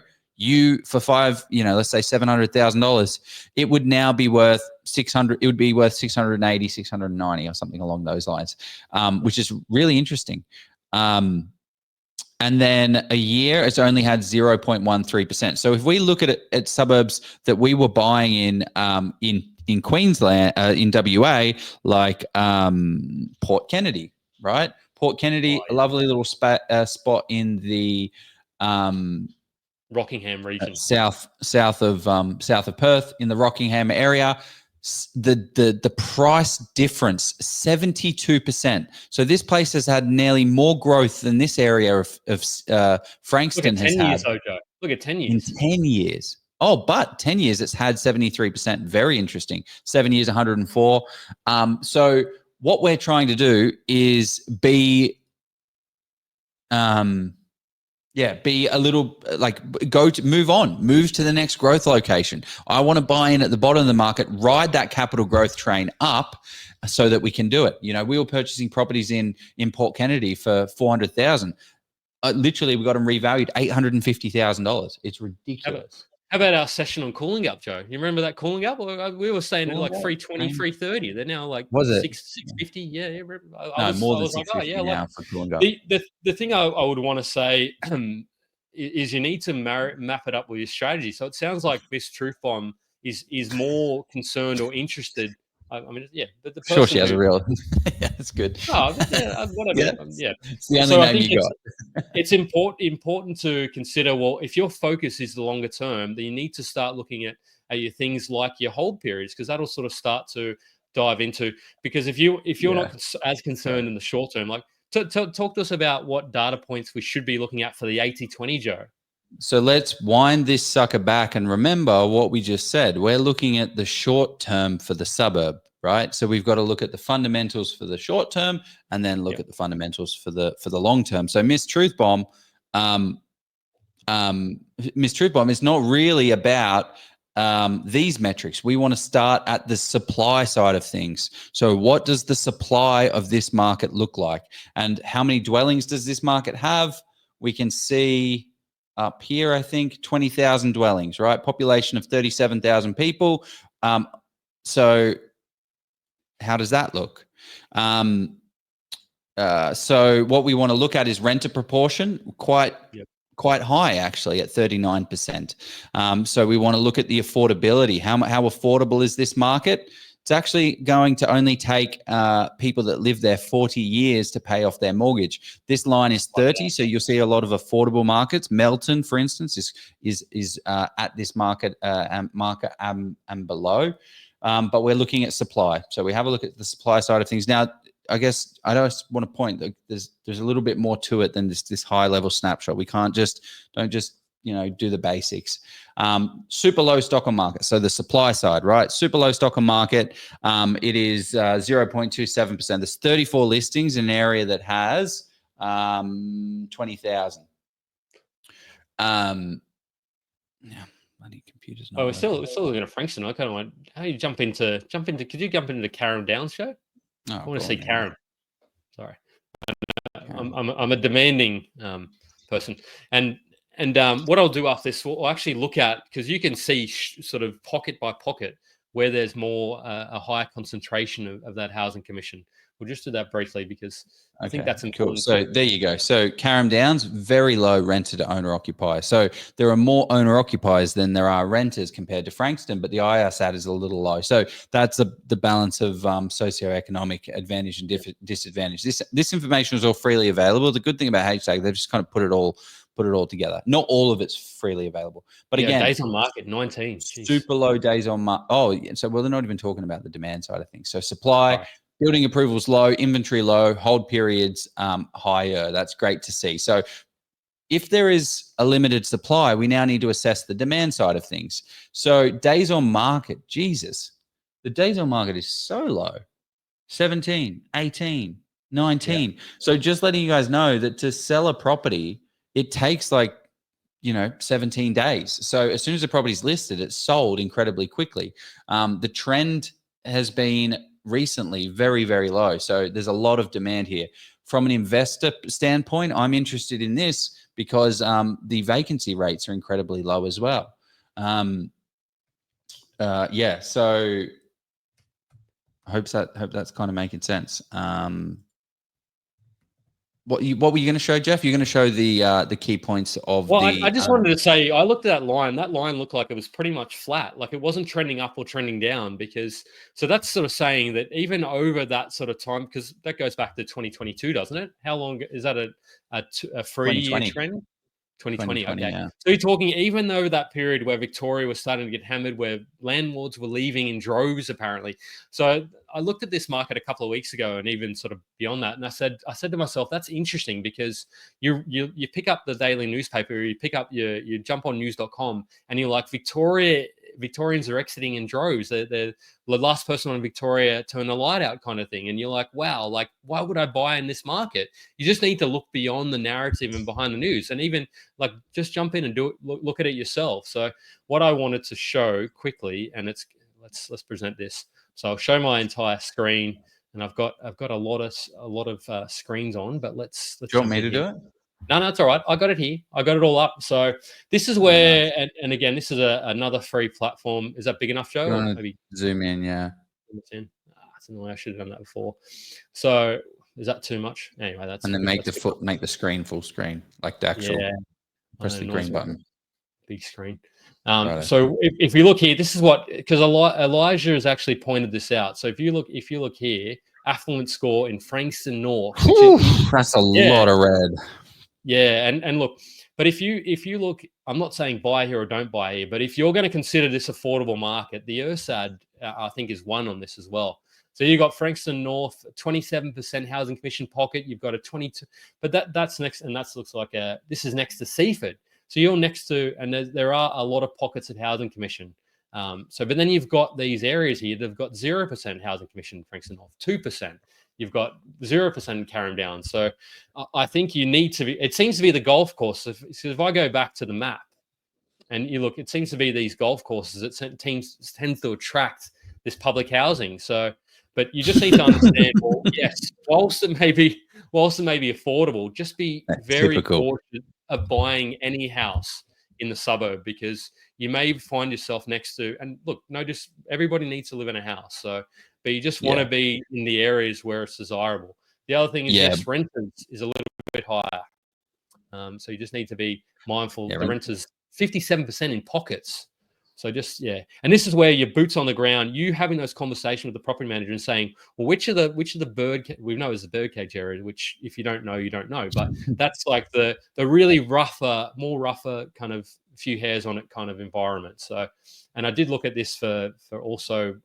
for let's say $700,000, it would now be worth 600. It would be worth 680, 690, or something along those lines, which is really interesting. And then a year, it's only had 0.13%. So if we look at suburbs that we were buying in Queensland, in WA, like Port Kennedy, right? Port Kennedy, a lovely little spot in the Rockingham region, south of Perth, in the Rockingham area. The price difference, 72%. So this place has had nearly more growth than this area of Frankston has had. Look at 10 years. In 10 years. Oh, but 10 years, it's had 73%. Very interesting. 7 years, 104. So what we're trying to do is be a little move to the next growth location. I want to buy in at the bottom of the market, ride that capital growth train up so that we can do it. We were purchasing properties in Port Kennedy for $400,000. Literally, we got them revalued $850,000. It's ridiculous. How about our session on cooling up, Joe? You remember that cooling up? We were saying like 320, 330. They're now like 650. Yeah, more than 650 now for cooling up. The thing I would want to say is you need to map it up with your strategy. So it sounds like Miss Truth Bomb is more concerned or interested. I mean, yeah, but the person sure, she has a real. Yeah, that's good. Oh, yeah, whatever. Yeah, it's the only name you got. It's important to consider. Well, if your focus is the longer term, then you need to start looking at your things like your hold periods, because that'll sort of start to dive into. Because if you're not as concerned in the short term, like talk to us about what data points we should be looking at for the 80-20, Joe. So let's wind this sucker back and remember what we just said. We're looking at the short term for the suburb, right? So we've got to look at the fundamentals for the short term and then look at the fundamentals for the long term. So Miss Truth Bomb, is not really about these metrics. We want to start at the supply side of things. So what does the supply of this market look like? And how many dwellings does this market have? We can see up here, I think 20,000 dwellings, right? Population of 37,000 people. So how does that look? So what we want to look at is renter proportion, quite high actually at 39%. So we want to look at the affordability. How affordable is this market? It's actually going to only take people that live there 40 years to pay off their mortgage. This line is 30, so you'll see a lot of affordable markets. Melton, for instance, is at this market and below. but we're looking at supply. So we have a look at the supply side of things. Now, I guess I just want to point that there's a little bit more to it than this high level snapshot. We don't just do the basics. Super low stock on market. So the supply side, right? Super low stock on market. It is 0.27%. There's 34 listings in an area that has 20,000. Yeah, bloody computer's not. Oh, we're still looking at Frankston. I kind of want how you jump into. Could you jump into the Carrum Downs show? Oh, I want to see Carrum. Sorry, Carrum. I'm a demanding person, and what I'll do after this, we'll actually look at, because you can see sort of pocket by pocket where there's more a higher concentration of that housing commission. We'll just do that briefly because I think that's important. Cool. So there you go. So Carrum Downs, very low renter to owner occupier. So there are more owner occupiers than there are renters compared to Frankston, but the IRSAT is a little low. So that's the balance of socioeconomic advantage and disadvantage. This information is all freely available. The good thing about HTAG, they've just kind of put it all together. Not all of it's freely available, but again, days on market 19. Jeez. Super low days on market. Oh, yeah. So they're not even talking about the demand side of things. So supply. Building approvals low, inventory low, hold periods higher. That's great to see. So if there is a limited supply, we now need to assess the demand side of things. So days on market, Jesus, the days on market is so low, 17, 18, 19. Yeah. So just letting you guys know that to sell a property, it takes 17 days. So as soon as the property is listed, it's sold incredibly quickly. The trend has been recently very, very low. So there's a lot of demand here. From an investor standpoint, I'm interested in this because the vacancy rates are incredibly low as well. So I hope that's kind of making sense. What were you going to show, Jeff? You're going to show the key points of I just wanted to say, I looked at that line. That line looked like it was pretty much flat. Like it wasn't trending up or trending down so that's sort of saying that even over that sort of time, because that goes back to 2022, doesn't it? How long is that a 3-year trend? 2020, okay. Yeah. So you're talking, even though that period where Victoria was starting to get hammered, where landlords were leaving in droves, apparently. So I looked at this market a couple of weeks ago, and even sort of beyond that, and I said to myself, that's interesting, because you pick up the daily newspaper, you pick up you jump on news.com, and you're like, Victorians are exiting in droves. They're the last person on Victoria turn the light out, kind of thing. And you're like, wow, like, why would I buy in this market? You just need to look beyond the narrative and behind the news, and even like just jump in and do it. Look at it yourself. So what I wanted to show quickly, and let's present this. So I'll show my entire screen, and I've got a lot of screens on, but let's. Do you want me to do it? No, it's all right. I got it here. I got it all up. So this is where, and again, this is another free platform. Is that big enough, Joe? Or maybe zoom in, yeah. That's annoying. I should have done that before. So is that too much? Anyway, that's. And then make the screen full screen, like the actual. Yeah. Press the green button. Big screen. So if you look here, this is what, because Elijah has actually pointed this out. So if you look here, affluent score in Frankston North. That's a lot of red. Yeah, and look, but if you look, I'm not saying buy here or don't buy here, but if you're going to consider this affordable market, the URSAD I think is one on this as well. So you got Frankston North, 27% housing commission pocket. You've got a 22, but that's next, and that looks like this is next to Seaford. So you're next to, and there are a lot of pockets of housing commission. But then you've got these areas here. They've got 0% housing commission, Frankston North, 2%. You've got 0% Carrum Downs. So I think you need to be, it seems to be the golf course. If I go back to the map and you look, it seems to be these golf courses that tends to attract this public housing. So, but you just need to understand, well, yes, whilst it may be affordable, just be very cautious of buying any house in the suburb, because you may find yourself next to, and look, just everybody needs to live in a house. So, but you just want to be in the areas where it's desirable. The other thing is, yes, renters is a little bit higher. So you just need to be mindful. The renters 57% in pockets. So just, and this is where your boots on the ground, you having those conversations with the property manager and saying, well, which of the bird, we know is the birdcage area, which if you don't know, you don't know, but that's like the really more rougher kind of few hairs on it kind of environment. So, and I did look at this for also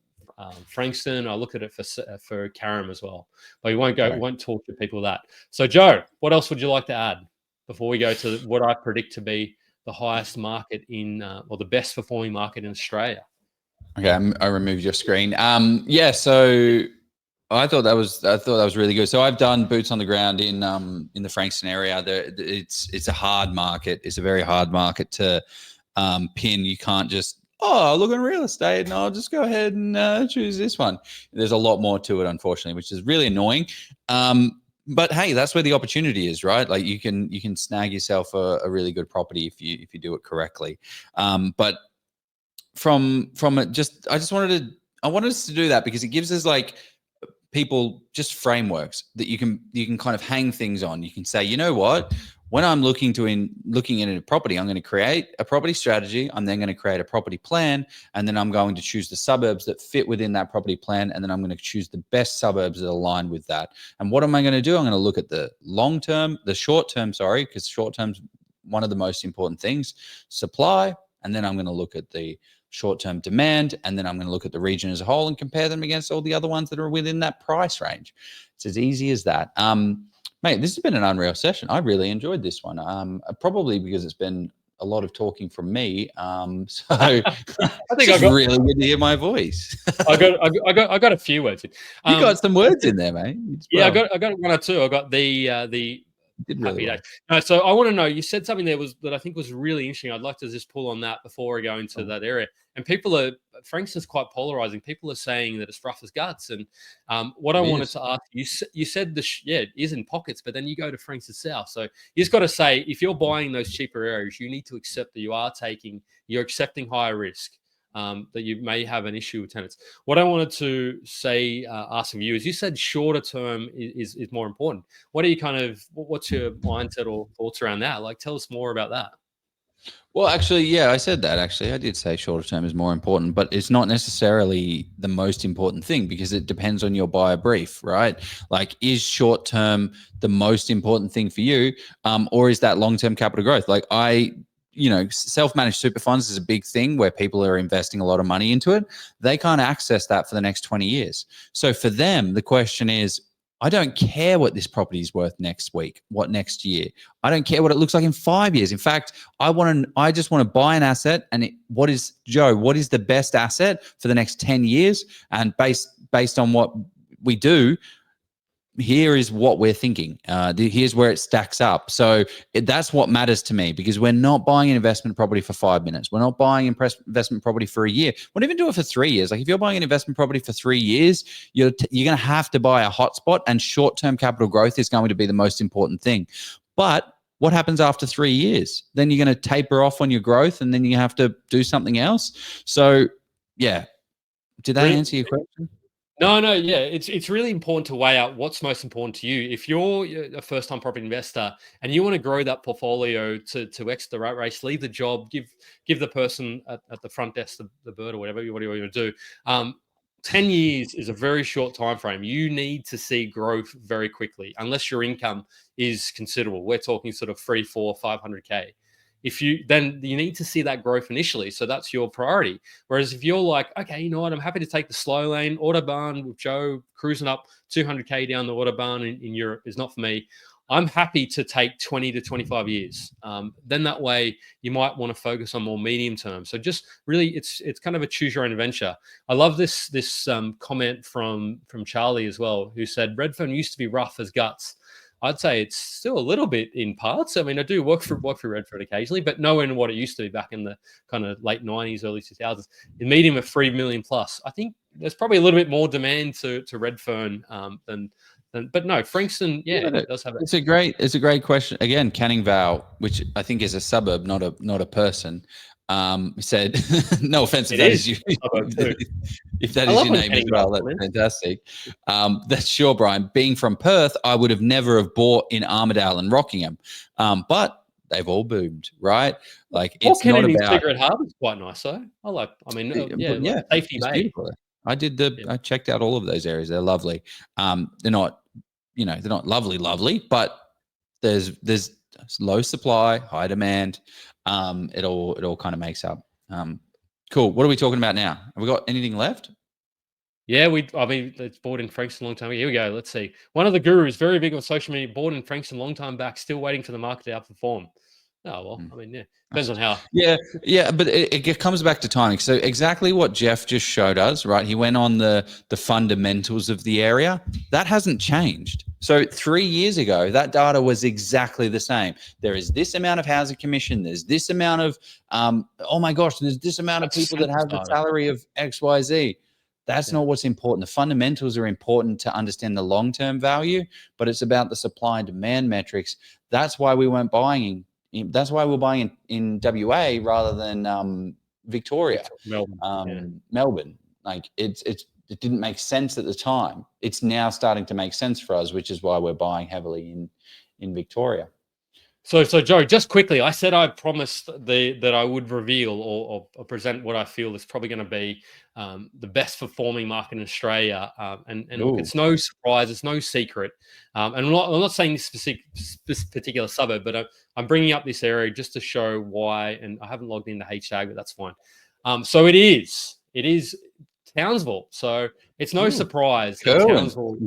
Frankston. I look at it for Carrum as well, but we won't Right. won't talk to people that. So Joe, what else would you like to add before we go to what I predict to be the highest market in or the best performing market in Australia? Okay, I removed your screen. Yeah, so I thought that was really good. So I've done boots on the ground in the Frankston area. It's a hard market. It's a very hard market to pin. You can't just look at real estate and I'll just go ahead and choose this one. There's a lot more to it, unfortunately, which is really annoying. But hey, that's where the opportunity is, right? Like you can snag yourself a really good property if you do it correctly. But from it, I wanted us to do that because it gives us like people just frameworks that you can kind of hang things on. You can say, you know what, when I'm looking at a property, I'm going to create a property strategy. I'm then going to create a property plan, and then I'm going to choose the suburbs that fit within that property plan, and then I'm going to choose the best suburbs that align with that. And what am I going to do? I'm going to look at the short term, because short term's one of the most important things, supply, and then I'm going to look at the short-term demand, and then I'm going to look at the region as a whole and compare them against all the other ones that are within that price range. It's as easy as that. Mate, this has been an unreal session. I really enjoyed this one. Probably because it's been a lot of talking from me. So I think it's really good to hear my voice. I got a few words. You got some words in there, mate. Yeah, I got one or two. I got the did really well. No, so I want to know, you said something there that I think was really interesting. I'd like to just pull on that before I go into that area. And Frankston's quite polarizing. People are saying that it's rough as guts. And what I wanted to ask you said it is in pockets, but then you go to Frankston South. So you just got to say, if you're buying those cheaper areas, you need to accept that you're accepting higher risk. That you may have an issue with tenants. What I wanted to say, ask of you, is you said shorter term is more important. What's your mindset or thoughts around that? Like, tell us more about that. Well, actually, yeah, I said that. Actually, I did say shorter term is more important, but it's not necessarily the most important thing because it depends on your buyer brief, right? Like, is short term the most important thing for you, or is that long term capital growth? Like, self-managed super funds is a big thing where people are investing a lot of money into it. They can't access that for the next 20 years. So for them, the question is, I don't care what this property is worth next next year. I don't care what it looks like in 5 years. In fact, I just want to buy an asset, and what is the best asset for the next 10 years? And based on what we do, here is what we're thinking. Here's where it stacks up. So that's what matters to me, because we're not buying an investment property for 5 minutes. We're not buying investment property for a year. We don't even do it for 3 years. Like, if you're buying an investment property for 3 years, you're going to have to buy a hotspot, and short-term capital growth is going to be the most important thing. But what happens after 3 years? Then you're going to taper off on your growth, and then you have to do something else. So, yeah. Did that answer your question? No, yeah. It's really important to weigh out what's most important to you. If you're a first-time property investor and you want to grow that portfolio to exit the rat race, leave the job, give the person at the front desk the bird or whatever you want to do. 10 years is a very short time frame. You need to see growth very quickly, unless your income is considerable. We're talking sort of 300, 400, 500K. Then you need to see that growth initially. So that's your priority. Whereas if you're like, okay, you know what, I'm happy to take the slow lane, Autobahn with Joe cruising up 200K down the Autobahn in Europe is not for me. I'm happy to take 20 to 25 years. Then that way you might want to focus on more medium term. So just really, it's kind of a choose your own adventure. I love this comment from Charlie as well, who said Redfern used to be rough as guts. I'd say it's still a little bit in parts. I mean, I do work for Redfern occasionally, but nowhere near what it used to be back in the kind of late 90s, early 2000s. In medium of 3 million plus, I think there's probably a little bit more demand to Redfern than. But no, Frankston, it does have it. It's a great question. Again, Canning Vale, which I think is a suburb, not a person, said, no offense if that is you. If that is your name as well, that's fantastic. That's sure, Brian. Being from Perth, I would have never have bought in Armidale and Rockingham, but they've all boomed, right? Like, it's not about. Cigarette Harbour's quite nice, though. Safety Bay. I checked out all of those areas. They're lovely. They're not lovely, but there's low supply, high demand. It all kind of makes up. Cool. What are we talking about now? Have we got anything left? Yeah, I mean, it's bought in Frankston a long time ago. Here we go. Let's see. One of the gurus, very big on social media, bought in Frankston a long time back, still waiting for the market to outperform. Oh, well, Mm. I mean, yeah, depends on how. Yeah, yeah, but it comes back to timing. So exactly what Jeff just showed us, right? He went on the fundamentals of the area. That hasn't changed. So 3 years ago, that data was exactly the same. There is this amount of housing commission. There's this amount of, oh my gosh, there's this amount of That's people that census have the data. salary of X, Y, Z. That's Yeah. not what's important. The fundamentals are important to understand the long-term value, but it's about the supply and demand metrics. That's why we weren't buying. That's why we're buying in WA rather than Victoria, Melbourne. Yeah. Melbourne. Like it didn't make sense at the time. It's now starting to make sense for us, which is why we're buying heavily in Victoria. So Joe, just quickly, I said I promised that I would reveal or present what I feel is probably going to be the best performing market in Australia. And look, it's no surprise, it's no secret. And I'm not saying this particular suburb, but I'm bringing up this area just to show why. And I haven't logged in the hashtag, but that's fine. So it is Townsville. So it's no surprise that Townsville.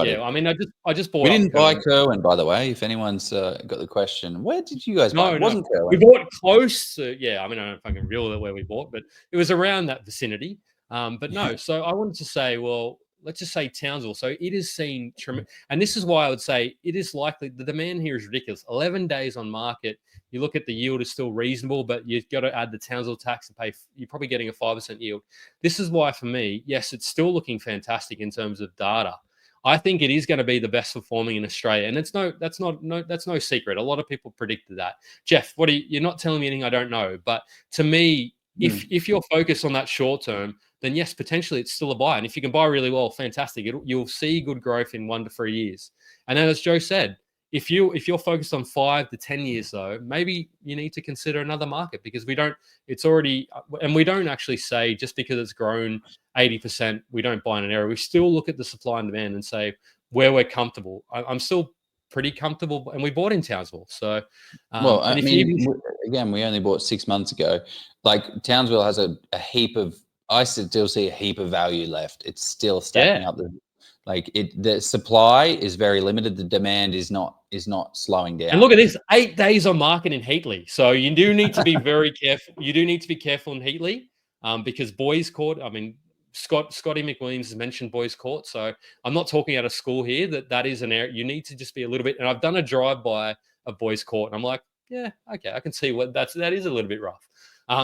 Yeah, I mean, I just bought. We didn't buy Carrum, by the way. If anyone's got the question, where did you guys buy? It wasn't Carrum. We bought close to. Yeah, I mean, I don't know if I can reveal where we bought, but it was around that vicinity. But no, so I wanted to say, well, let's just say Townsville. So it is seen tremendous, and this is why I would say it is likely the demand here is ridiculous. 11 days on market. You look at the yield is still reasonable, but you've got to add the Townsville tax and pay. You're probably getting a 5% yield. This is why, for me, yes, it's still looking fantastic in terms of data. I think it is going to be the best performing in Australia, and that's no secret. A lot of people predicted that. Jeff, you're not telling me anything I don't know, but to me, if you're focused on that short term, then yes, potentially it's still a buy, and if you can buy really well, fantastic. You'll see good growth in 1 to 3 years, and then as Joe said. If you're focused on 5 to 10 years, though, maybe you need to consider another market because we don't actually say just because it's grown 80%, we don't buy in an area. We still look at the supply and demand and say where we're comfortable. I'm still pretty comfortable, and we bought in Townsville. So, well, I mean, again, we only bought 6 months ago. Like Townsville has a heap of. I still see a heap of value left. It's still stacking up. The supply is very limited. The demand is not slowing down. And look at this, 8 days on market in Heatley. So you do need to be very careful. You do need to be careful in Heatley because Boys Court, I mean, Scotty McWilliams has mentioned Boys Court. So I'm not talking out of school here. That is an area you need to just be a little bit. And I've done a drive-by of Boys Court. And I'm like, yeah, okay, I can see that is a little bit rough.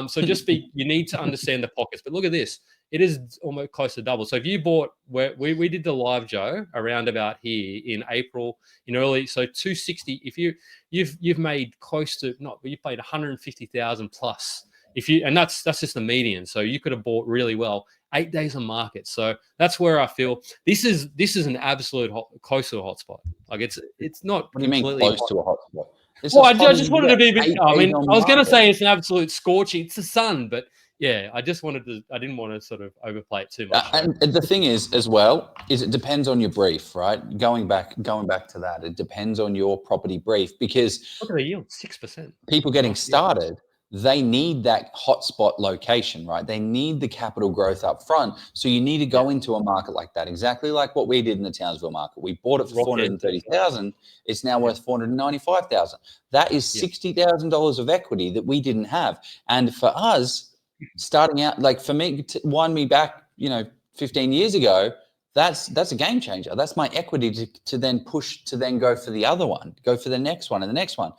So you need to understand the pockets. But look at this. It is almost close to double. So if you bought where we did the live, Joe, around about here in April, in early, so 260. If you've made close to you played 150,000 plus. And that's just the median. So you could have bought really well. 8 days on market. So that's where I feel this is an absolute close to a hotspot. Like it's not. What do you mean close to a hotspot? Well, I just wanted to be a bit. I mean, I was going to say it's an absolute scorching. It's the sun, but yeah, I didn't want to sort of overplay it too much. And the thing is, as well, is it depends on your brief, right? Going back to that, it depends on your property brief because look at the yield, 6%. People getting started, they need that hotspot location, right? They need the capital growth up front. So you need to go into a market like that, exactly like what we did in the Townsville market. We bought it for 430,000. It's now worth 495,000. That is $60,000 of equity that we didn't have. And for us, starting out, like for me, to wind me back, 15 years ago, that's a game changer. That's my equity to then push to then go for the other one, go for the next one and the next one.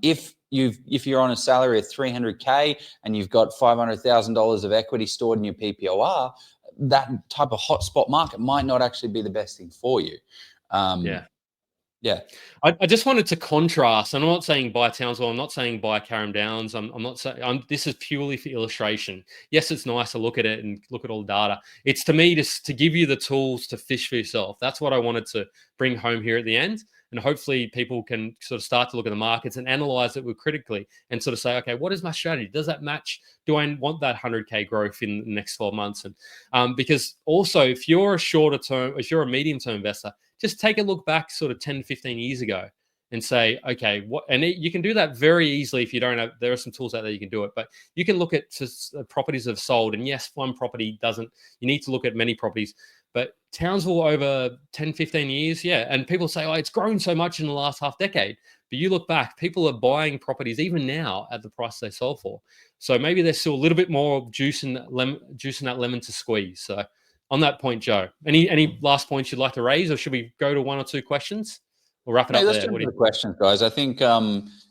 If you're on a salary of 300K and you've got $500,000 of equity stored in your PPOR, that type of hotspot market might not actually be the best thing for you. Yeah. I just wanted to contrast. And I'm not saying buy Townsville. I'm not saying buy Carrum Downs. I'm not saying this is purely for illustration. Yes, it's nice to look at it and look at all the data. It's to me just to give you the tools to fish for yourself. That's what I wanted to bring home here at the end. And hopefully people can sort of start to look at the markets and analyze it critically and sort of say, okay, what is my strategy? Does that match? Do I want that 100K growth in the next 12 months? And because also if you're a medium term investor, just take a look back sort of 10, 15 years ago and say, okay, you can do that very easily if you don't have, there are some tools out there you can do it, but you can look at properties have sold. And yes, one property doesn't, you need to look at many properties, but Townsville over 10, 15 years, yeah. And people say, oh, it's grown so much in the last half decade. But you look back, people are buying properties even now at the price they sold for. So maybe there's still a little bit more juice in that lemon to squeeze. So on that point, Joe, any last points you'd like to raise, or should we go to one or two questions? We'll wrap it up Let's there. jump into the questions, guys. I think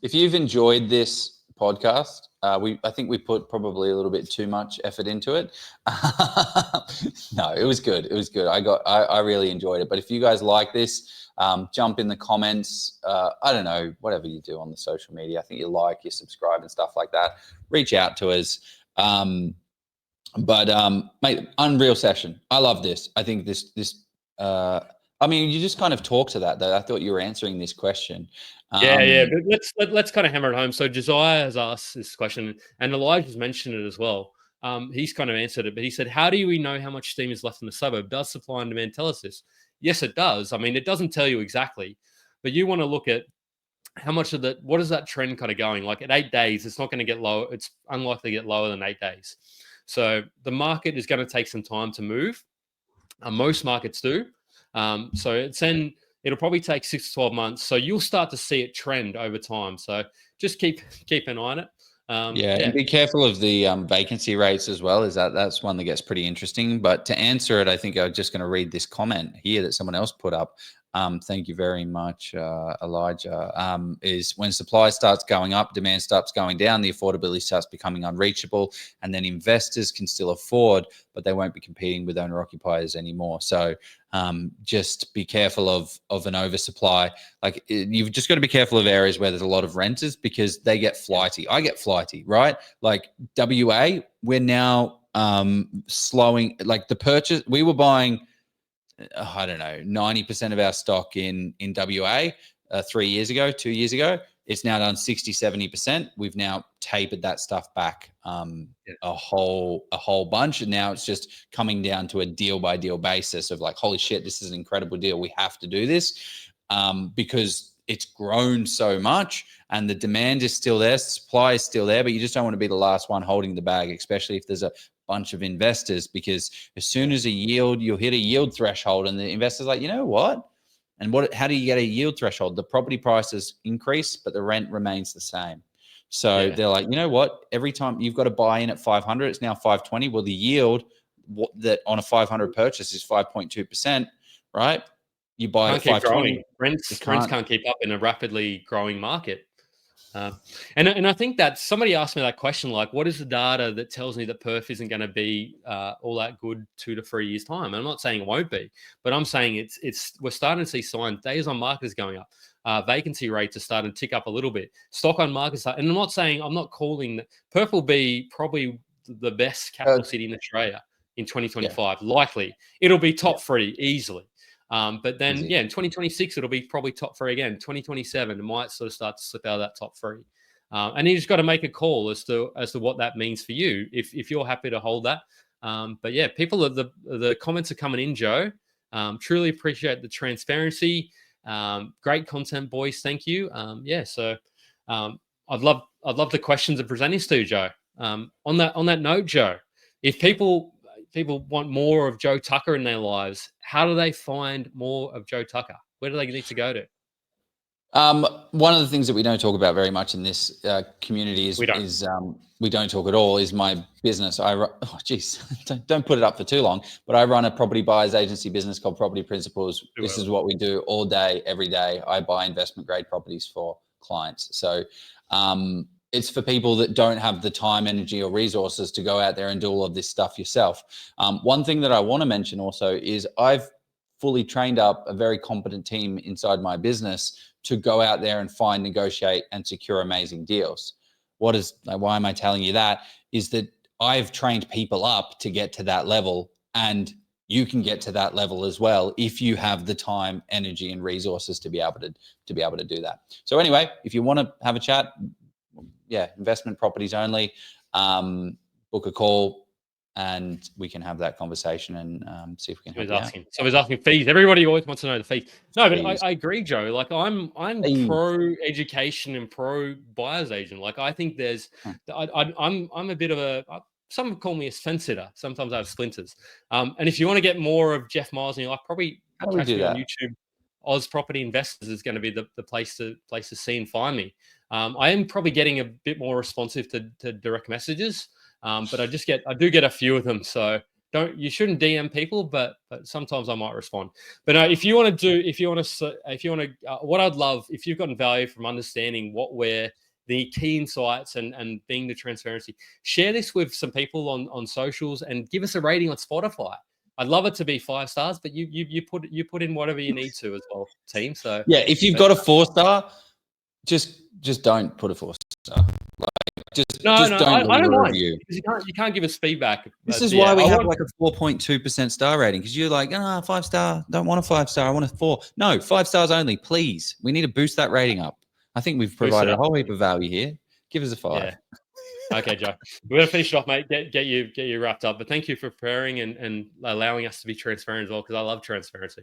if you've enjoyed this podcast, I think we put probably a little bit too much effort into it. No, it was good. It was good. I really enjoyed it. But if you guys like this, jump in the comments. I don't know, whatever you do on the social media. I think you like, you subscribe and stuff like that. Reach out to us. Mate, unreal session. I love this. I think this. I mean, you just kind of talk to that, though. I thought you were answering this question. Yeah. But let's kind of hammer it home. So Josiah has asked this question, and Elijah's mentioned it as well. He's kind of answered it, but he said, "How do we know how much steam is left in the suburb? Does supply and demand tell us this?" Yes, it does. I mean, it doesn't tell you exactly, but you want to look at how much of that. What is that trend kind of going? Like at 8 days, it's not going to get low. It's unlikely to get lower than 8 days. So the market is going to take some time to move. Most markets do. It'll probably take 6 to 12 months. So you'll start to see it trend over time. So just keep an eye on it. And be careful of the vacancy rates as well. That's one that gets pretty interesting. But to answer it, I think I'm just going to read this comment here that someone else put up. Thank you very much, Elijah. Is when supply starts going up, demand starts going down, the affordability starts becoming unreachable, and then investors can still afford, but they won't be competing with owner occupiers anymore. So just be careful of an oversupply. Like you've just got to be careful of areas where there's a lot of renters, because they get flighty. I get flighty, right? Like WA, we're now slowing, like the purchase. We were buying, I don't know, 90% of our stock in WA 2 years ago. It's now done 60, 70%. We've now tapered that stuff back a whole bunch. And now it's just coming down to a deal by deal basis of like, holy shit, this is an incredible deal. We have to do this because it's grown so much and the demand is still there. Supply is still there, but you just don't want to be the last one holding the bag, especially if there's a bunch of investors, because as soon as you'll hit a yield threshold and the investor's like, you know what? And how do you get a yield threshold? The property prices increase, but the rent remains the same. So they're like, you know what? Every time you've got to buy in at 500, it's now 520. Well, the yield that on a 500 purchase is 5.2%, right? You buy at 520. Rents can't keep up in a rapidly growing market. And I think that somebody asked me that question, like, what is the data that tells me that Perth isn't going to be all that good 2 to 3 years time? And I'm not saying it won't be, but I'm saying we're starting to see signs. Days on market is going up. Vacancy rates are starting to tick up a little bit. Stock on market, and I'm not calling that Perth will be probably the best capital city in Australia in 2025. Likely, it'll be top 3 easily. But then, in 2026, it'll be probably top 3 again. 2027, it might sort of start to slip out of that top 3. And you just got to make a call as to what that means for you, if you're happy to hold that. But yeah, the comments are coming in, Joe. Truly appreciate the transparency. Great content, boys. Thank you. So I'd love the questions and presenting to Joe. On that note, Joe, if people want more of Joe Tucker in their lives, how do they find more of Joe Tucker? Where do they need to go to? One of the things that we don't talk about very much in this community is we don't talk at all is my business. Don't put it up for too long, but I run a property buyers agency business called Property Principles. This is what we do all day, every day. I buy investment grade properties for clients. So it's for people that don't have the time, energy, or resources to go out there and do all of this stuff yourself. One thing that I want to mention also is I've fully trained up a very competent team inside my business to go out there and find, negotiate, and secure amazing deals. Why am I telling you that? Is that I've trained people up to get to that level, and you can get to that level as well if you have the time, energy, and resources to be able to do that. So anyway, if you want to have a chat, investment properties only, book a call, and we can have that conversation and see if we can help you out. So he's asking fees. Everybody always wants to know the fees. No, but Fees. I agree, Joe. Like I'm pro education and pro buyer's agent. Like I think there's, I'm a bit of a. Some call me a fence sitter. Sometimes I have splinters. And if you want to get more of Jeff Miles in your life, probably catch me on YouTube. Oz Property Investors is going to be the place to see and find me. I am probably getting a bit more responsive to direct messages, but I do get a few of them. So you shouldn't DM people, but sometimes I might respond. But no, what I'd love, if you've gotten value from understanding what we're the key insights and being the transparency, share this with some people on socials and give us a rating on Spotify. I'd love it to be 5 stars, but you put in whatever you need to as well, team. So yeah, if you've got a 4-star, just don't put a 4-star. Like just don't I don't mind. review. You can't give us feedback. This is why we have like a 4.2% star rating, because you're like, 5-star, don't want a 5-star, I want a 4. No, 5 stars only, please. We need to boost that rating up. I think we've provided a whole heap of value here. Give us a 5. Yeah. Okay, Joe. We're going to finish it off, mate. Get you wrapped up. But thank you for preparing and allowing us to be transparent as well, because I love transparency.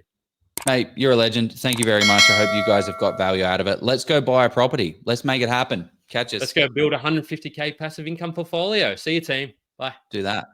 Hey, you're a legend. Thank you very much. I hope you guys have got value out of it. Let's go buy a property. Let's make it happen. Catch us. Let's go build a 150K passive income portfolio. See you, team. Bye. Do that.